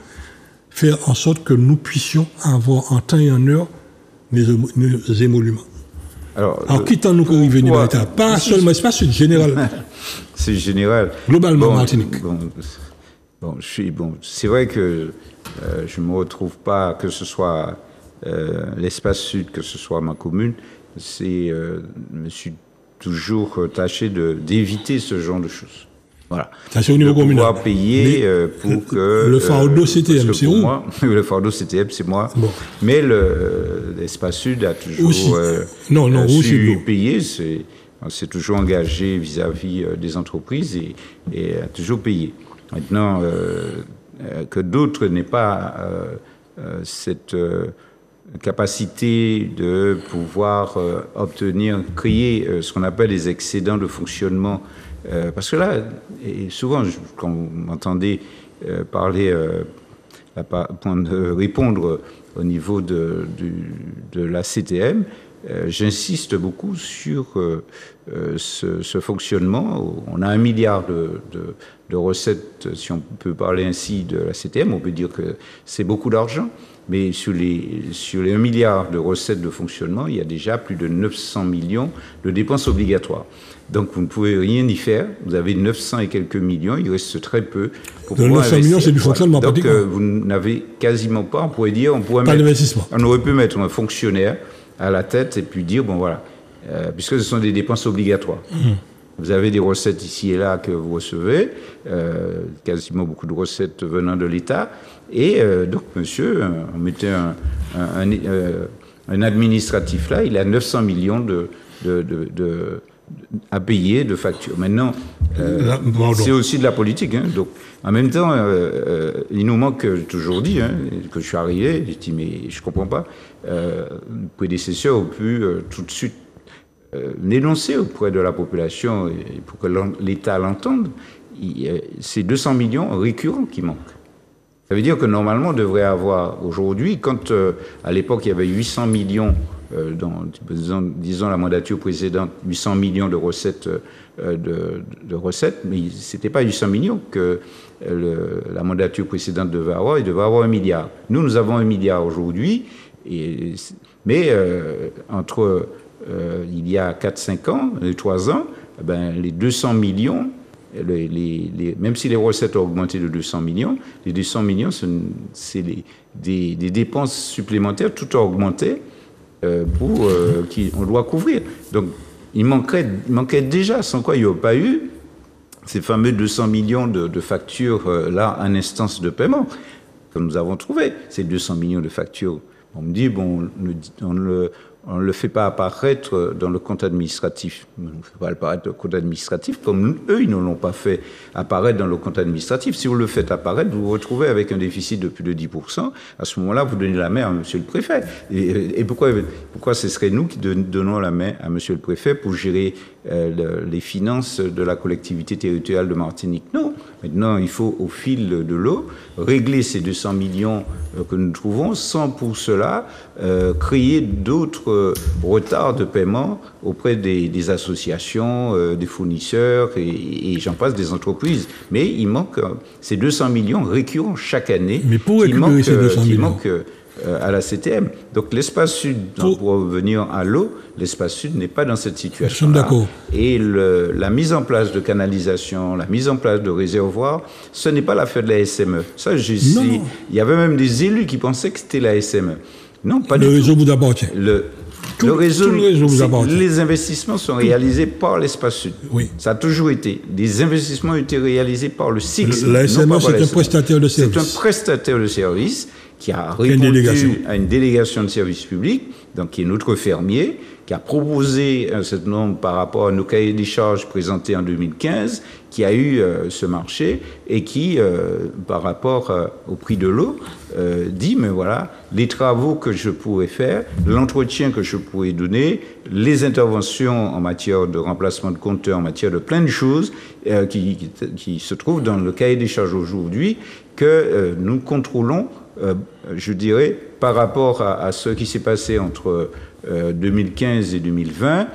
faire en sorte que nous puissions avoir en temps et en heure nos émoluments. Alors quittant nous qu'on arrive à l'État, pas seulement, c'est pas c'est général. C'est général. Globalement, Martinique. C'est vrai que je ne me retrouve pas, que ce soit l'espace sud, que ce soit ma commune, je me suis toujours tâché d'éviter ce genre de choses. Voilà. Ça, c'est au niveau communal. Pouvoir payer pour que... Le fardeau CTM, c'est où le fardeau CTM, c'est moi. Bon. Mais l'espace sud a toujours su payer. C'est toujours engagé vis-à-vis des entreprises et a toujours payé. Maintenant, que d'autres n'aient pas cette capacité de pouvoir créer ce qu'on appelle des excédents de fonctionnement. Parce que là, et souvent, quand vous m'entendez parler, pour répondre au niveau de la CTM, j'insiste beaucoup sur ce fonctionnement. On a 1 milliard de recettes, si on peut parler ainsi, de la CTM. On peut dire que c'est beaucoup d'argent, mais sur les 1 milliard de recettes de fonctionnement, il y a déjà plus de 900 millions de dépenses obligatoires. Donc, vous ne pouvez rien y faire. Vous avez 900 et quelques millions. Il reste très peu pour pouvoir 900 millions, c'est du fonctionnement. Donc, vous n'avez quasiment pas, on pourrait dire, on aurait pu mettre un fonctionnaire à la tête et puis dire, bon voilà, puisque ce sont des dépenses obligatoires. Vous avez des recettes ici et là que vous recevez, quasiment beaucoup de recettes venant de l'État. Et donc, monsieur, on mettait un administratif là, il a 900 millions à payer de factures. Maintenant, c'est aussi de la politique. Hein. Donc, en même temps, il nous manque aujourd'hui, que je suis arrivé, j'ai dit, mais je ne comprends pas. Le prédécesseur a pu tout de suite l'énoncer auprès de la population et pour que l'État l'entende. C'est 200 millions récurrents qui manquent. Ça veut dire que normalement, on devrait avoir aujourd'hui, quand à l'époque il y avait 800 millions, disons la mandature précédente, 800 millions de recettes, de recettes, mais ce n'était pas 800 millions que la mandature précédente devait avoir, il devait avoir 1 milliard. Nous avons 1 milliard aujourd'hui, mais entre il y a 4-5 ans, 3 ans, les 200 millions, même si les recettes ont augmenté de 200 millions, les 200 millions, c'est des dépenses supplémentaires, tout a augmenté qu'on doit couvrir. Donc, il manquait déjà, sans quoi il n'y aurait pas eu ces fameux 200 millions de factures là en instance de paiement que nous avons trouvé. Ces 200 millions de factures, on me dit, bon, on ne le fait pas apparaître dans le compte administratif. On ne fait pas apparaître dans le compte administratif, comme eux, ils ne l'ont pas fait apparaître dans le compte administratif. Si vous le faites apparaître, vous vous retrouvez avec un déficit de plus de 10%. À ce moment-là, vous donnez la main à monsieur le préfet. Et pourquoi ce serait nous qui donnons la main à monsieur le préfet pour gérer les finances de la collectivité territoriale de Martinique? Non. Maintenant, il faut, au fil de l'eau, régler ces 200 millions que nous trouvons, sans pour cela créer d'autres retards de paiement auprès des associations, des fournisseurs et j'en passe, des entreprises. Mais il manque ces 200 millions récurrents chaque année. Mais pour récupérer ces 200 millions à la CTM. Donc l'espace sud, pour revenir à l'eau, l'espace sud n'est pas dans cette situation. D'accord. Et la mise en place de canalisation, la mise en place de réservoirs, ce n'est pas l'affaire de la SME. Ça, il y avait même des élus qui pensaient que c'était la SME. Non, pas du tout. Le réseau vous appartient. Le réseau vous appartient. Les investissements sont réalisés par l'espace sud. Oui. Ça a toujours été. Des investissements ont été réalisés par le SIX. La SME, c'est un prestataire de service. C'est un prestataire de service qui a répondu à une délégation de service public, donc qui est notre fermier, qui a proposé un certain nombre par rapport à nos cahiers des charges présentés en 2015, qui a eu ce marché et qui, par rapport au prix de l'eau, dit, mais voilà, les travaux que je pourrais faire, l'entretien que je pourrais donner, les interventions en matière de remplacement de compteurs, en matière de plein de choses qui se trouvent dans le cahier des charges aujourd'hui, que nous contrôlons, je dirais, par rapport à ce qui s'est passé entre 2015 et 2020,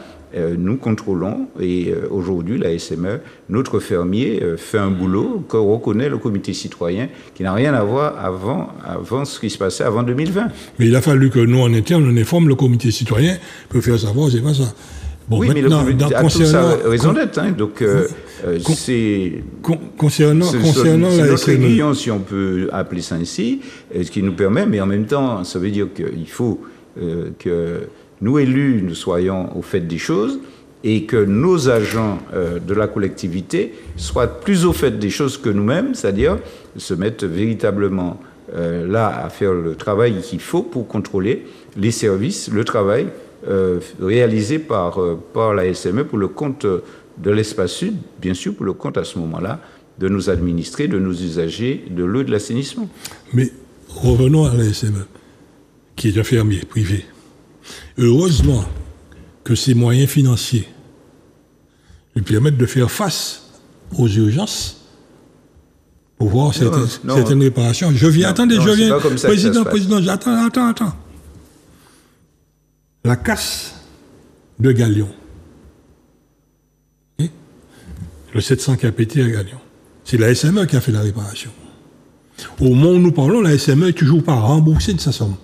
nous contrôlons et aujourd'hui la SME, notre fermier fait un boulot que reconnaît le comité citoyen qui n'a rien à voir avant ce qui se passait avant 2020. Mais il a fallu que nous en interne on informe le comité citoyen pour faire savoir c'est pas ça. Bon, oui, maintenant, mais le comité a tout ça raison d'être. Hein, donc c'est concernant la notre SME, aiguillon, si on peut appeler ça ainsi, ce qui nous permet, mais en même temps, ça veut dire qu'il faut que nous, élus, nous soyons au fait des choses et que nos agents de la collectivité soient plus au fait des choses que nous-mêmes, c'est-à-dire se mettre véritablement là à faire le travail qu'il faut pour contrôler les services, le travail réalisé par la SME pour le compte de l'espace sud, bien sûr pour le compte à ce moment-là de nos administrés, de nos usagers, de l'eau et de l'assainissement. Mais revenons à la SME, qui est un fermier privé. Heureusement que ces moyens financiers lui permettent de faire face aux urgences pour voir certaines réparations. Je viens, Président, attends. La casse de Galion, le 700 qui a pété à Galion, c'est la SME qui a fait la réparation. Au moment où nous parlons, la SME n'est toujours pas remboursée de sa somme.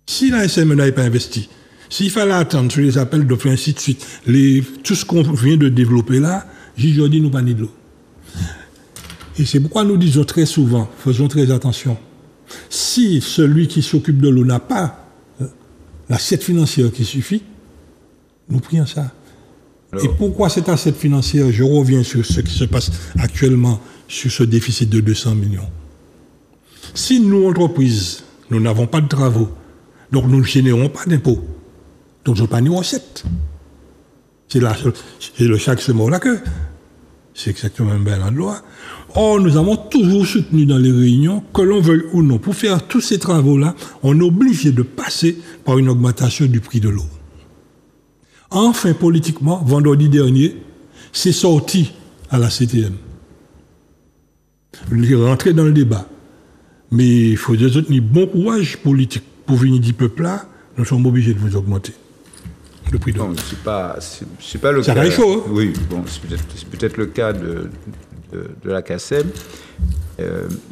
Si la SME n'avait pas investi, s'il fallait attendre sur les appels d'offres, ainsi de suite, tout ce qu'on vient de développer là, aujourd'hui, nous pas ni de l'eau. Et c'est pourquoi nous disons très souvent, faisons très attention, si celui qui s'occupe de l'eau n'a pas l'assiette financière qui suffit, nous prions ça. Alors, et pourquoi cette assiette financière, je reviens sur ce qui se passe actuellement sur ce déficit de 200 millions. Si nous, entreprises, nous n'avons pas de travaux, donc nous ne générons pas d'impôts, donc nous n'avons pas de recettes. C'est le chaque se mord la queue. C'est exactement un bel endroit. Or, nous avons toujours soutenu dans les réunions, que l'on veuille ou non, pour faire tous ces travaux-là, on est obligé de passer par une augmentation du prix de l'eau. Enfin, politiquement, vendredi dernier, c'est sorti à la CTM. Il est rentré dans le débat. Mais il faut dire bon courage politique pour venir du peuple là, nous sommes obligés de vous augmenter le prix de l'eau. Non, c'est pas le cas. Ça chaud, hein? Oui, bon, c'est peut-être le cas de la CACEM,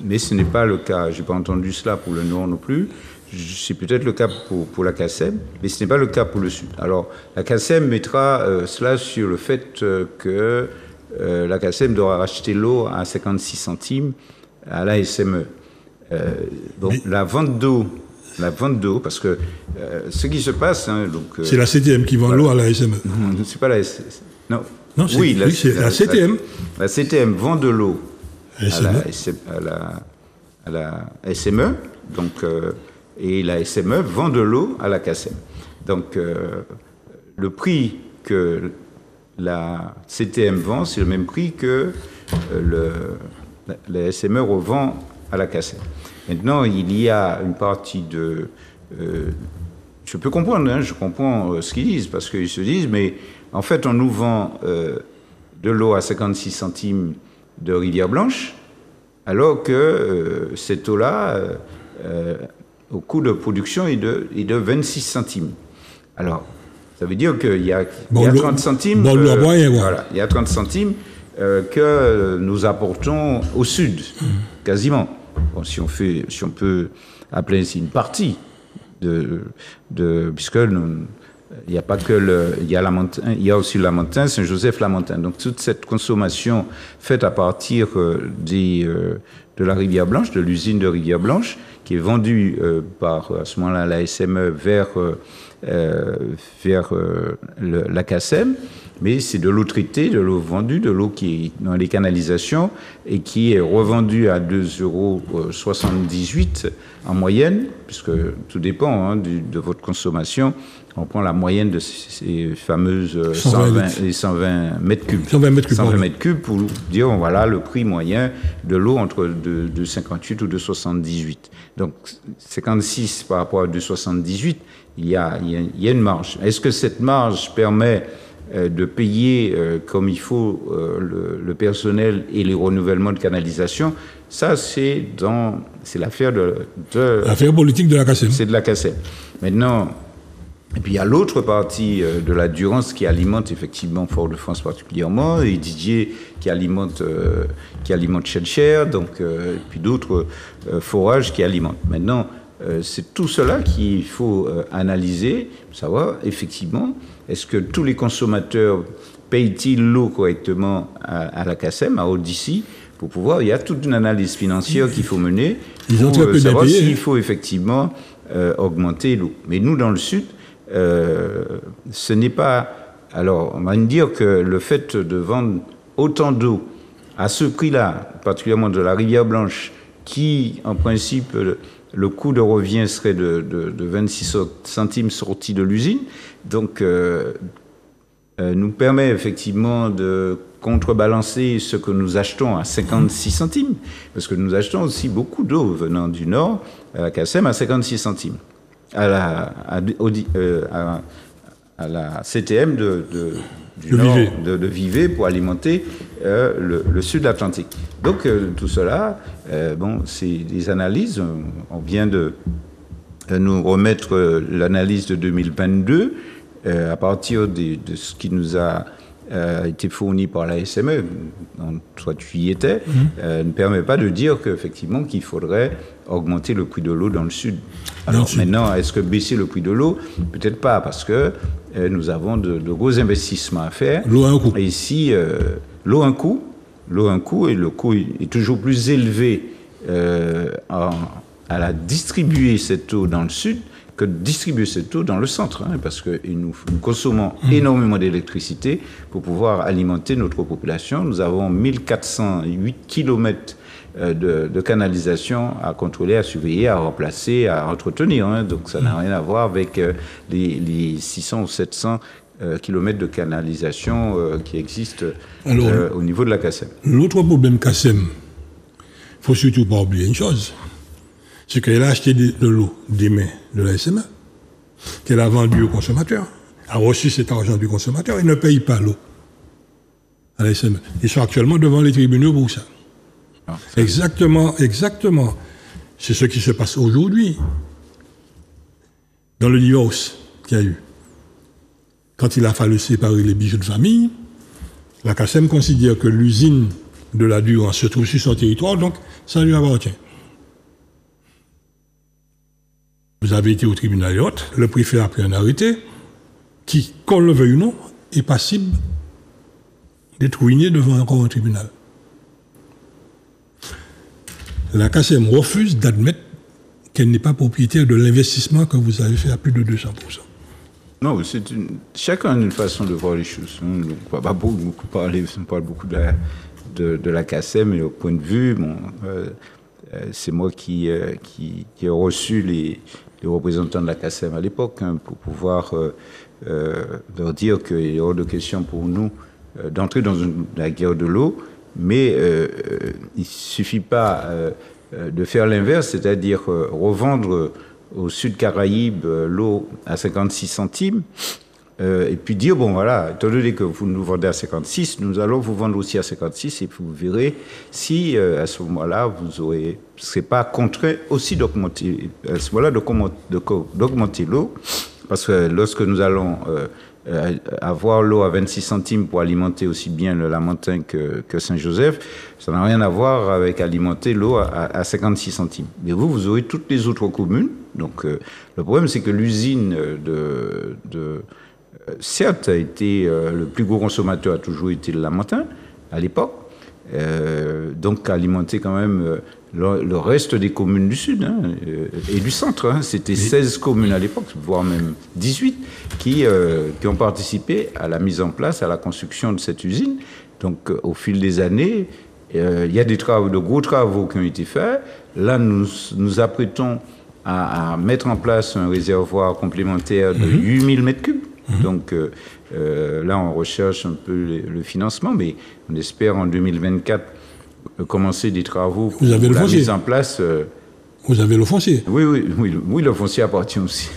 mais ce n'est pas le cas. J'ai pas entendu cela pour le Nord non plus. C'est peut-être le cas pour la CACEM, mais ce n'est pas le cas pour le Sud. Alors, la CACEM mettra cela sur le fait que la CACEM doit racheter l'eau à 56 centimes à la SME. La vente d'eau, parce que ce qui se passe, hein, donc c'est la CTM qui vend l'eau à la SME. Non, c'est pas la SME. Non, c'est la CTM. La CTM vend de l'eau SME. à la SME, donc et la SME vend de l'eau à la CACEM. Donc le prix que la CTM vend, c'est le même prix que la SME revend à la CACEM. Maintenant, il y a une partie de... je peux comprendre, hein, je comprends ce qu'ils disent, parce qu'ils se disent, mais en fait, on nous vend de l'eau à 56 centimes de Rivière Blanche, alors que cette eau-là, au coût de production, est de 26 centimes. Alors, ça veut dire qu'il y a 30 centimes... voilà, il y a 30 centimes que nous apportons au sud, quasiment. Bon, si on peut appeler ainsi une partie puisque il n'y a pas que il y a aussi Lamentin, Saint-Joseph-Lamentin. Donc toute cette consommation faite à partir de la Rivière Blanche, de l'usine de Rivière Blanche, qui est vendue par à ce moment-là la SME vers la CACEM, mais c'est de l'eau traitée, de l'eau vendue, de l'eau qui est dans les canalisations et qui est revendue à 2,78 € en moyenne, puisque tout dépend de votre consommation. On prend la moyenne de ces fameuses 120 mètres cubes. 120 mètres cubes pour dire, voilà, le prix moyen de l'eau entre 2,58 ou 2,78. Donc, 56 par rapport à 2,78, il y a une marge. Est-ce que cette marge permet de payer comme il faut le personnel et les renouvellements de canalisation? Ça, c'est l'affaire l'affaire politique de la CACEM. C'est de la CACEM. Maintenant, et puis il y a l'autre partie de la Durance qui alimente effectivement Fort-de-France particulièrement, et Didier qui alimente Chelcher, donc et puis d'autres forages qui alimentent. Maintenant, c'est tout cela qu'il faut analyser, savoir effectivement, est-ce que tous les consommateurs payent-ils l'eau correctement à la CACEM, à Odyssey, pour pouvoir, il y a toute une analyse financière qu'il faut mener pour savoir s'il faut effectivement augmenter l'eau. Mais nous, dans le Sud, ce n'est pas... Alors, on va me dire que le fait de vendre autant d'eau à ce prix-là, particulièrement de la Rivière Blanche, qui, en principe, le coût de revient serait de 26 centimes sortis de l'usine, donc nous permet effectivement de contrebalancer ce que nous achetons à 56 centimes, parce que nous achetons aussi beaucoup d'eau venant du Nord, à la CACEM, à 56 centimes. À la CTM du Nord, de Vivet pour alimenter le sud de l'Atlantique. Donc tout cela, c'est des analyses. On vient de nous remettre l'analyse de 2022 à partir de ce qui nous a été fourni par la SME, toi tu y étais, ne permet pas de dire qu'effectivement qu'il faudrait augmenter le prix de l'eau dans le sud. Alors maintenant, est-ce que baisser le prix de l'eau? Peut-être pas, parce que nous avons de gros investissements à faire. L'eau a un coût. Et ici, l'eau a un coût, et le coût est toujours plus élevé à la distribuer cette eau dans le sud que de distribuer cette eau dans le centre, hein, parce que nous consommons énormément d'électricité pour pouvoir alimenter notre population. Nous avons 1408 kilomètres de canalisation à contrôler, à surveiller, à remplacer, à entretenir. Hein. Donc ça n'a rien à voir avec les 600 ou 700 kilomètres de canalisation qui existent au niveau de la CACEM. L'autre problème CACEM, il ne faut surtout pas oublier une chose, c'est qu'elle a acheté de l'eau des mains de la SMA, qu'elle a vendu aux consommateurs, a reçu cet argent du consommateur et ne paye pas l'eau à la SMA. Ils sont actuellement devant les tribunaux pour ça. Exactement. C'est ce qui se passe aujourd'hui. Dans le divorce qu'il y a eu, quand il a fallu séparer les bijoux de famille, la CACEM considère que l'usine de la Durance se trouve sur son territoire, donc ça lui appartient. Vous avez été au tribunal et autres, le préfet a pris un arrêté qui, qu'on le veuille ou non, est passible d'être ruiné devant encore un tribunal. La CACEM refuse d'admettre qu'elle n'est pas propriétaire de l'investissement que vous avez fait à plus de 200%. Non, chacun a une façon de voir les choses. On ne va pas beaucoup parler, on parle beaucoup de la CACEM, mais au point de vue, c'est moi qui ai reçu les représentants de la CACEM à l'époque, hein, pour pouvoir leur dire qu'il est hors de question pour nous d'entrer dans la guerre de l'eau, mais il ne suffit pas de faire l'inverse, c'est-à-dire revendre au Sud Caraïbes l'eau à 56 centimes, et puis dire, bon voilà, étant donné que vous nous vendez à 56, nous allons vous vendre aussi à 56, et puis vous verrez si à ce moment-là, vous ne serez pas contraint aussi d'augmenter, à ce moment-là, d'augmenter l'eau, parce que lorsque nous allons avoir l'eau à 26 centimes pour alimenter aussi bien le Lamentin que Saint-Joseph, ça n'a rien à voir avec alimenter l'eau à 56 centimes. Mais vous aurez toutes les autres communes. Donc le problème, c'est que l'usine certes, a été le plus gros consommateur, a toujours été le Lamentin à l'époque, donc alimenter quand même le reste des communes du Sud, hein, et du centre. Hein. C'était 16 communes à l'époque, voire même 18, qui ont participé à la mise en place, à la construction de cette usine. Donc au fil des années, il y a de gros travaux qui ont été faits. Là, nous apprêtons à mettre en place un réservoir complémentaire de 8000 m3. Donc là, on recherche un peu le financement, mais on espère en 2024 commencer des travaux pour la mise en place. Vous avez le foncier? Oui, le foncier appartient aussi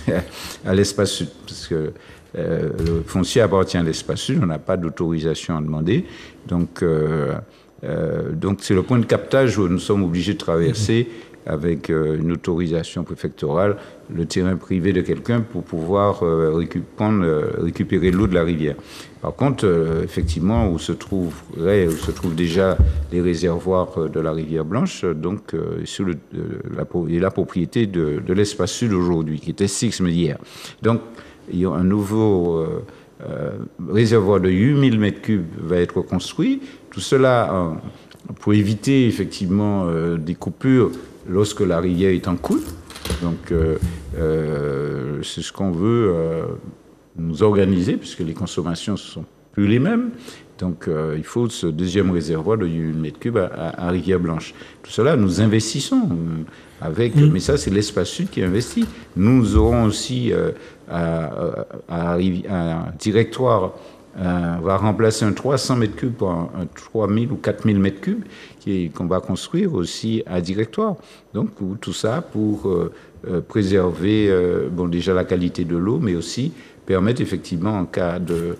à l'Espace Sud, parce que le foncier appartient à l'Espace Sud, on n'a pas d'autorisation à demander. Donc c'est le point de captage où nous sommes obligés de traverser avec une autorisation préfectorale le terrain privé de quelqu'un pour pouvoir récupérer l'eau de la rivière. Par contre, effectivement, où se trouvent déjà les réservoirs de la rivière Blanche, donc sur la propriété de l'Espace Sud aujourd'hui, qui était Six hier. Donc, il y a un nouveau réservoir de 8000 m3 va être construit. Tout cela pour éviter effectivement des coupures lorsque la rivière est en coule. Donc, c'est ce qu'on veut nous organiser, puisque les consommations ne sont plus les mêmes. Donc, il faut ce deuxième réservoir de 8000 m3 à Rivière-Blanche. Tout cela, nous investissons avec, mais ça, c'est l'Espace Sud qui investit. Nous aurons aussi un directoire. On va remplacer un 300 m3 par un 3000 ou 4000 m3 qu'on va construire aussi à directoire. Donc, tout ça pour préserver déjà la qualité de l'eau, mais aussi permettre effectivement en cas de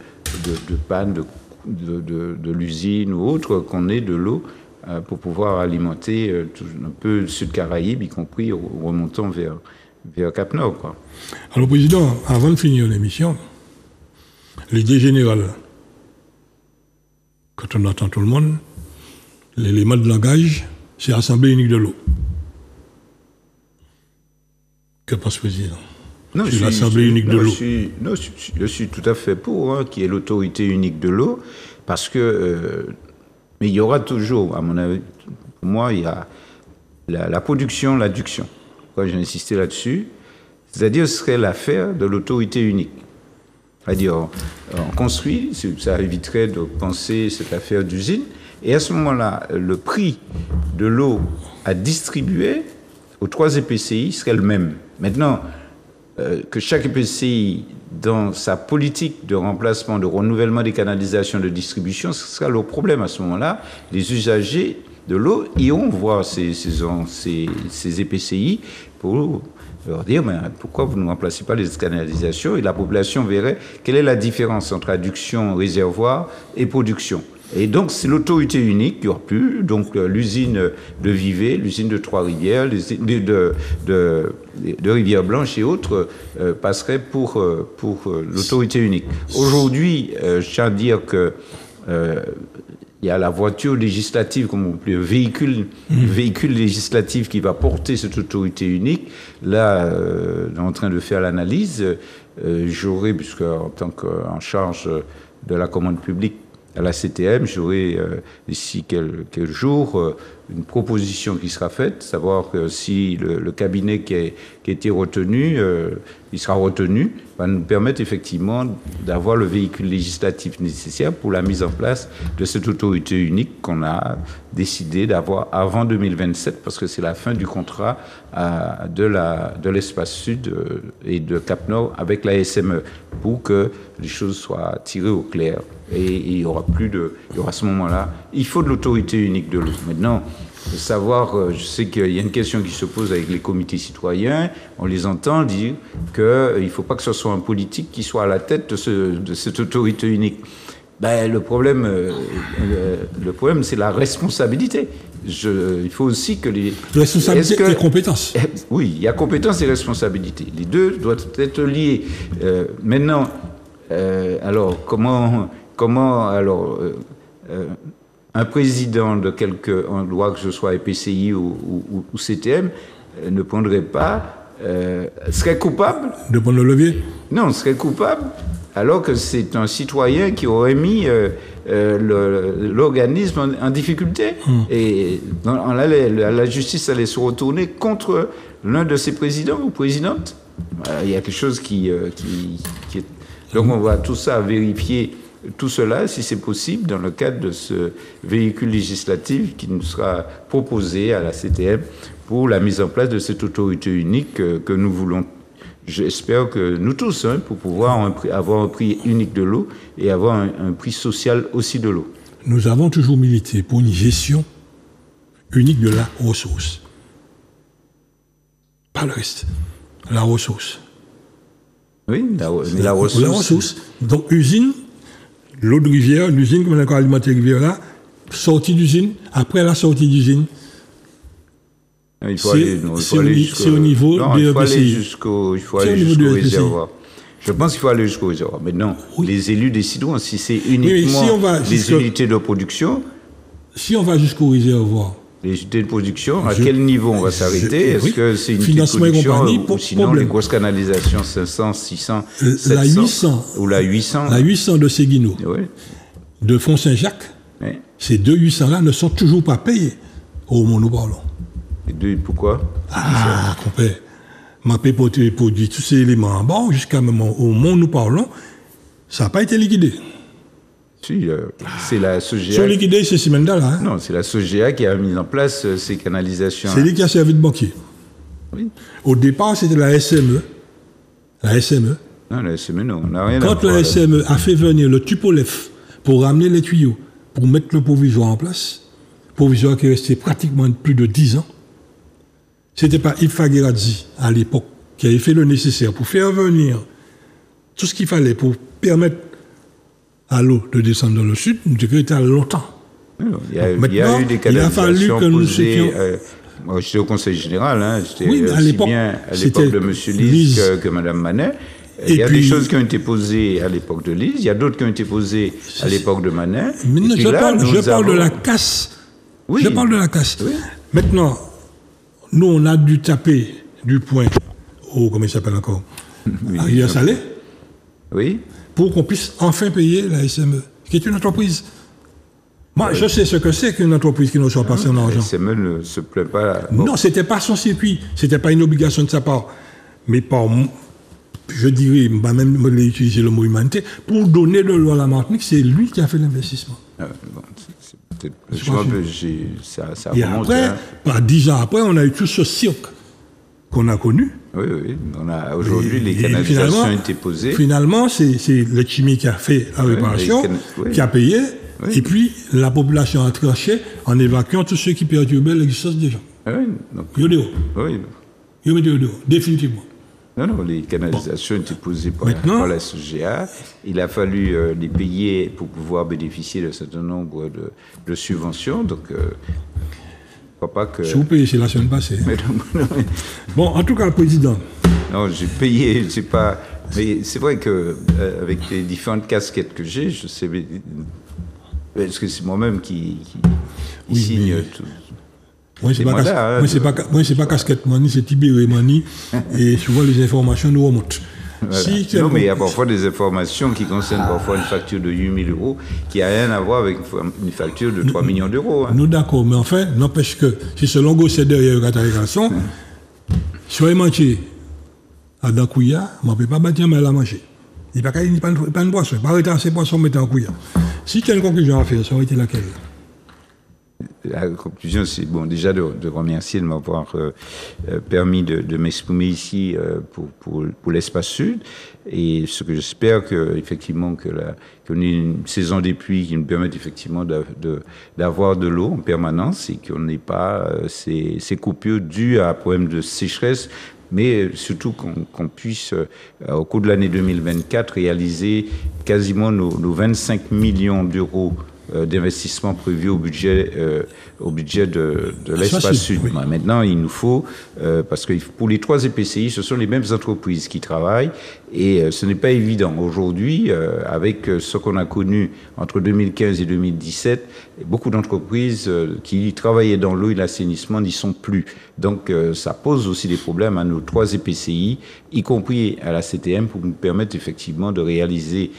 panne de l'usine ou autre qu'on ait de l'eau pour pouvoir alimenter un peu le Sud Caraïbes, y compris remontant vers Cap-Nord, quoi. Alors, Président, avant de finir l'émission, l'idée générale, quand on entend tout le monde, l'élément de langage, c'est Assemblée unique de l'eau. Que pense le Président? C'est l'Assemblée unique de l'eau. Je suis tout à fait pour qu'il y ait l'autorité unique de l'eau, parce que... mais il y aura toujours, à mon avis, pour moi, il y a la production, l'adduction. Pourquoi j'ai insisté là-dessus? C'est-à-dire ce serait l'affaire de l'autorité unique. C'est-à-dire, on construit, ça éviterait de penser cette affaire d'usine, et à ce moment-là, le prix de l'eau à distribuer aux 3 EPCI serait le même. Maintenant, que chaque EPCI, dans sa politique de remplacement, de renouvellement des canalisations de distribution, ce sera leur problème à ce moment-là. Les usagers de l'eau iront voir ces EPCI pour leur dire pourquoi vous ne remplacez pas les canalisations, et la population verrait quelle est la différence entre adduction, réservoir et production. Et donc, c'est l'autorité unique, il n'y aura plus. Donc, l'usine de Vivet, l'usine de Trois-Rivières, l'usine de Rivière-Blanche et autres passeraient pour l'autorité unique. Aujourd'hui, je tiens à dire que il y a la voiture législative, comme on peut le véhicule législatif qui va porter cette autorité unique. Là, on est en train de faire l'analyse. J'aurai, puisque en tant qu'en charge de la commande publique à la CTM, j'aurai d'ici quelques jours une proposition qui sera faite, savoir que si le cabinet qui a été retenu, il sera retenu, va nous permettre effectivement d'avoir le véhicule législatif nécessaire pour la mise en place de cette autorité unique qu'on a décidé d'avoir avant 2027, parce que c'est la fin du contrat de l'espace sud et de Cap Nord avec la SME, pour que les choses soient tirées au clair. Et il y aura à ce moment-là, il faut de l'autorité unique de l'eau. Maintenant, savoir, je sais qu'il y a une question qui se pose avec les comités citoyens, on les entend dire qu'il ne faut pas que ce soit un politique qui soit à la tête de cette autorité unique. Ben, le problème, c'est la responsabilité. Il faut aussi que les... Responsabilité et compétence. Oui, il y a compétence et responsabilité. Les deux doivent être liés. Maintenant, alors, comment un président de quelque endroit, que ce soit EPCI ou CTM, ne prendrait pas, serait coupable de prendre le levier? Non, serait coupable, alors que c'est un citoyen qui aurait mis l'organisme en difficulté. Et la justice allait se retourner contre l'un de ses présidents ou présidentes. Il y a quelque chose qui est... Donc on va tout ça vérifier, tout cela, si c'est possible, dans le cadre de ce véhicule législatif qui nous sera proposé à la CTM pour la mise en place de cette autorité unique que nous voulons. J'espère que nous tous, pour pouvoir avoir un prix unique de l'eau et avoir un prix social aussi de l'eau. Nous avons toujours milité pour une gestion unique de la ressource. Pas le reste. La ressource. Oui, la ressource. La ressource. Donc, usine, l'eau de rivière, l'usine, comme on a encore alimenté rivière là, sortie d'usine, après la sortie d'usine, c'est au niveau il faut aller jusqu'au réservoir. Je pense qu'il faut aller jusqu'au réservoir. Maintenant, les élus décideront si c'est uniquement les unités de production. Si on va jusqu'au réservoir, les unités de production, à quel niveau on va s'arrêter? Est-ce que c'est une unité de production ou sinon problème. Les grosses canalisations 500, 600, 700 la 800 ou la 800? La 800 de Séguineau, de Font-Saint-Jacques, ces deux 800-là ne sont toujours pas payés au moment où nous parlons. Et deux, pourquoi? Compère, m'a payé pour produire tous ces éléments en bas, jusqu'à moment au moment où nous parlons, ça n'a pas été liquidé. Si, c'est la SOGEA. Sur liquidé, c'est Simenda là. Non, c'est la SOGEA qui a mis en place ces canalisations. C'est lui qui a servi de banquier. Oui. Au départ, c'était la SME. La SME. Non, la SME, non. On n'a rien Quand la SME a fait venir le Tupolef pour ramener les tuyaux, pour mettre le provisoire en place, provisoire qui est resté pratiquement plus de 10 ans, c'était pas Yves Fageradzi, à l'époque, qui avait fait le nécessaire pour faire venir tout ce qu'il fallait pour permettre à l'eau de descendre dans le sud, nous était à longtemps. Il y a eu des canalisations posées. Moi, j'étais au Conseil général, j'étais aussi bien à l'époque de M. Lise que Mme Manet. Il y a des choses qui ont été posées à l'époque de Lise, il y a d'autres qui ont été posées à l'époque de Manet. Je parle de la casse. Oui. Je parle de la casse. Oui. Maintenant, nous, on a dû taper du poing au, comment il s'appelle encore, à Rivière-Salée. Oui. Pour qu'on puisse enfin payer la SME, qui est une entreprise. Moi, je sais ce que c'est qu'une entreprise qui ne reçoit pas son argent. La SME ne se plaît pas. Non, ce n'était pas son circuit, ce n'était pas une obligation de sa part. mais je dirais, même utiliser le mot humanité, pour donner de l'eau à la Martinique, c'est lui qui a fait l'investissement. Bon, je crois que ça et remonte, après, hein. 10 ans après, on a eu tout ce cirque qu'on a connu. Oui. Aujourd'hui, les canalisations ont été posées. Finalement, c'est le chimie qui a fait la réparation, qui a payé, et puis la population a tranché en évacuant tous ceux qui perturbaient l'existence des gens. Oui, définitivement. Non, les canalisations ont été posées par la SGA. Il a fallu les payer pour pouvoir bénéficier d'un certain nombre de subventions. Donc, je ne crois pas que... Si vous payez, c'est la semaine passée. Bon, en tout cas, le président... Non, j'ai payé, c'est pas... Mais c'est vrai qu'avec les différentes casquettes que j'ai, je sais... Parce que c'est moi-même qui signe tout... Moi, c'est pas casquette mani, c'est Tibéré mani, et souvent les informations nous remontent. Voilà. Non, mais il y a parfois des informations qui concernent parfois une facture de 8 000 euros qui n'a rien à voir avec une facture de 3 millions d'euros. Hein. Nous d'accord, mais enfin, n'empêche que si ce logo c'est derrière le garçon, si on mange à Dankouya, on ne peut pas bâtir mais à manger. Il n'y a pas une boisson, il ne peut pas arrêter ces poissons mettre en couilla. Si tu as une conclusion à faire, ça aurait été laquelle? La conclusion, c'est déjà de remercier de m'avoir permis de m'exprimer ici pour l'espace sud. Et ce que j'espère effectivement qu'on ait une saison des pluies qui nous permette effectivement d'avoir de l'eau en permanence et qu'on n'ait pas ces coupures dues à un problème de sécheresse, mais surtout qu'on puisse, au cours de l'année 2024, réaliser quasiment nos 25 millions d'euros d'investissement prévu au budget de l'espace sud. Oui. Maintenant, il nous faut, parce que pour les 3 EPCI, ce sont les mêmes entreprises qui travaillent et ce n'est pas évident. Aujourd'hui, avec ce qu'on a connu entre 2015 et 2017, beaucoup d'entreprises qui travaillaient dans l'eau et l'assainissement n'y sont plus. Donc, ça pose aussi des problèmes à nos 3 EPCI, y compris à la CTM, pour nous permettre effectivement de réaliser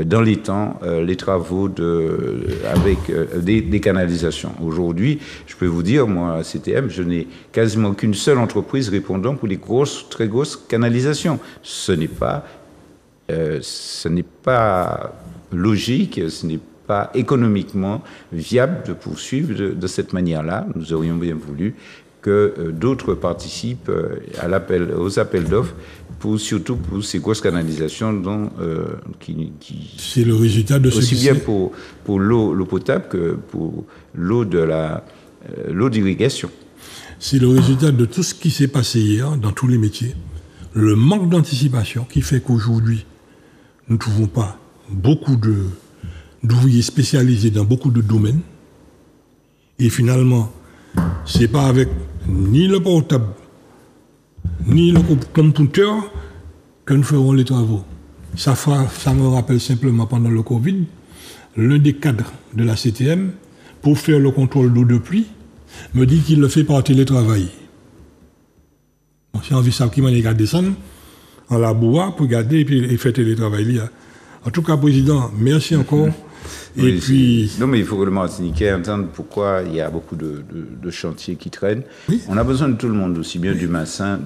dans les temps les travaux avec des canalisations. Aujourd'hui, je peux vous dire, moi, à CTM, je n'ai quasiment qu'une seule entreprise répondant pour les très grosses canalisations. Ce n'est pas logique, ce n'est pas économiquement viable de poursuivre de cette manière-là. Nous aurions bien voulu que d'autres participent aux appels d'offres, surtout pour ces grosses canalisations c'est le résultat de aussi bien pour l'eau potable que pour l'eau d'irrigation. C'est le résultat de tout ce qui s'est passé hier dans tous les métiers. Le manque d'anticipation qui fait qu'aujourd'hui, nous ne trouvons pas beaucoup d'ouvriers spécialisés dans beaucoup de domaines. Et finalement, c'est pas avec ni le portable, ni le computer que nous ferons les travaux. Ça me rappelle simplement pendant le Covid, l'un des cadres de la CTM, pour faire le contrôle d'eau de pluie, me dit qu'il le fait par télétravail. J'ai envie de savoir qui m'a qu'à descendre en la bois pour garder et puis faire télétravail. En tout cas, Président, merci encore. Et puis... Non, mais il faut que le Martiniquais entende pourquoi il y a beaucoup de chantiers qui traînent. Oui. On a besoin de tout le monde, aussi bien du maçon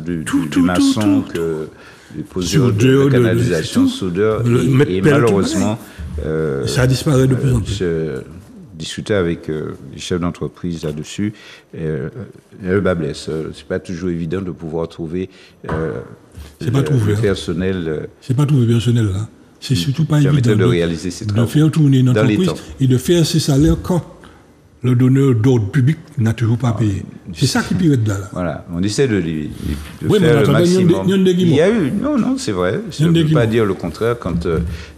que des poseurs de canalisation, soudeurs. Et malheureusement, ça disparaît de plus en plus. Je discutais avec les chefs d'entreprise là-dessus. Le bas blesse. C'est pas toujours évident de pouvoir trouver le personnel. C'est pas trouvé personnel, là. C'est surtout pas évident de réaliser ces travaux, de faire tourner une entreprise et de faire ses salaires quand le donneur d'ordre public n'a toujours pas payé. C'est ça qui pire de là. Voilà, on essaie de faire le maximum. Il y a eu, non, c'est vrai. Je ne peux pas dire le contraire quand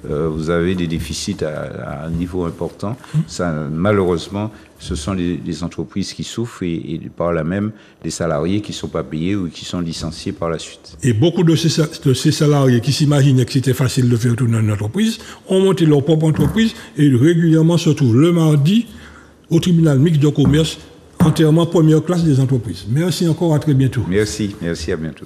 vous avez des déficits à un niveau important. Ça, malheureusement, ce sont les entreprises qui souffrent et par là même les salariés qui ne sont pas payés ou qui sont licenciés par la suite. Et beaucoup de ces salariés qui s'imaginaient que c'était facile de faire tourner une entreprise ont monté leur propre entreprise et régulièrement se trouvent le mardi au tribunal mixte de commerce, enterrement première classe des entreprises. Merci encore, à très bientôt. Merci, à bientôt.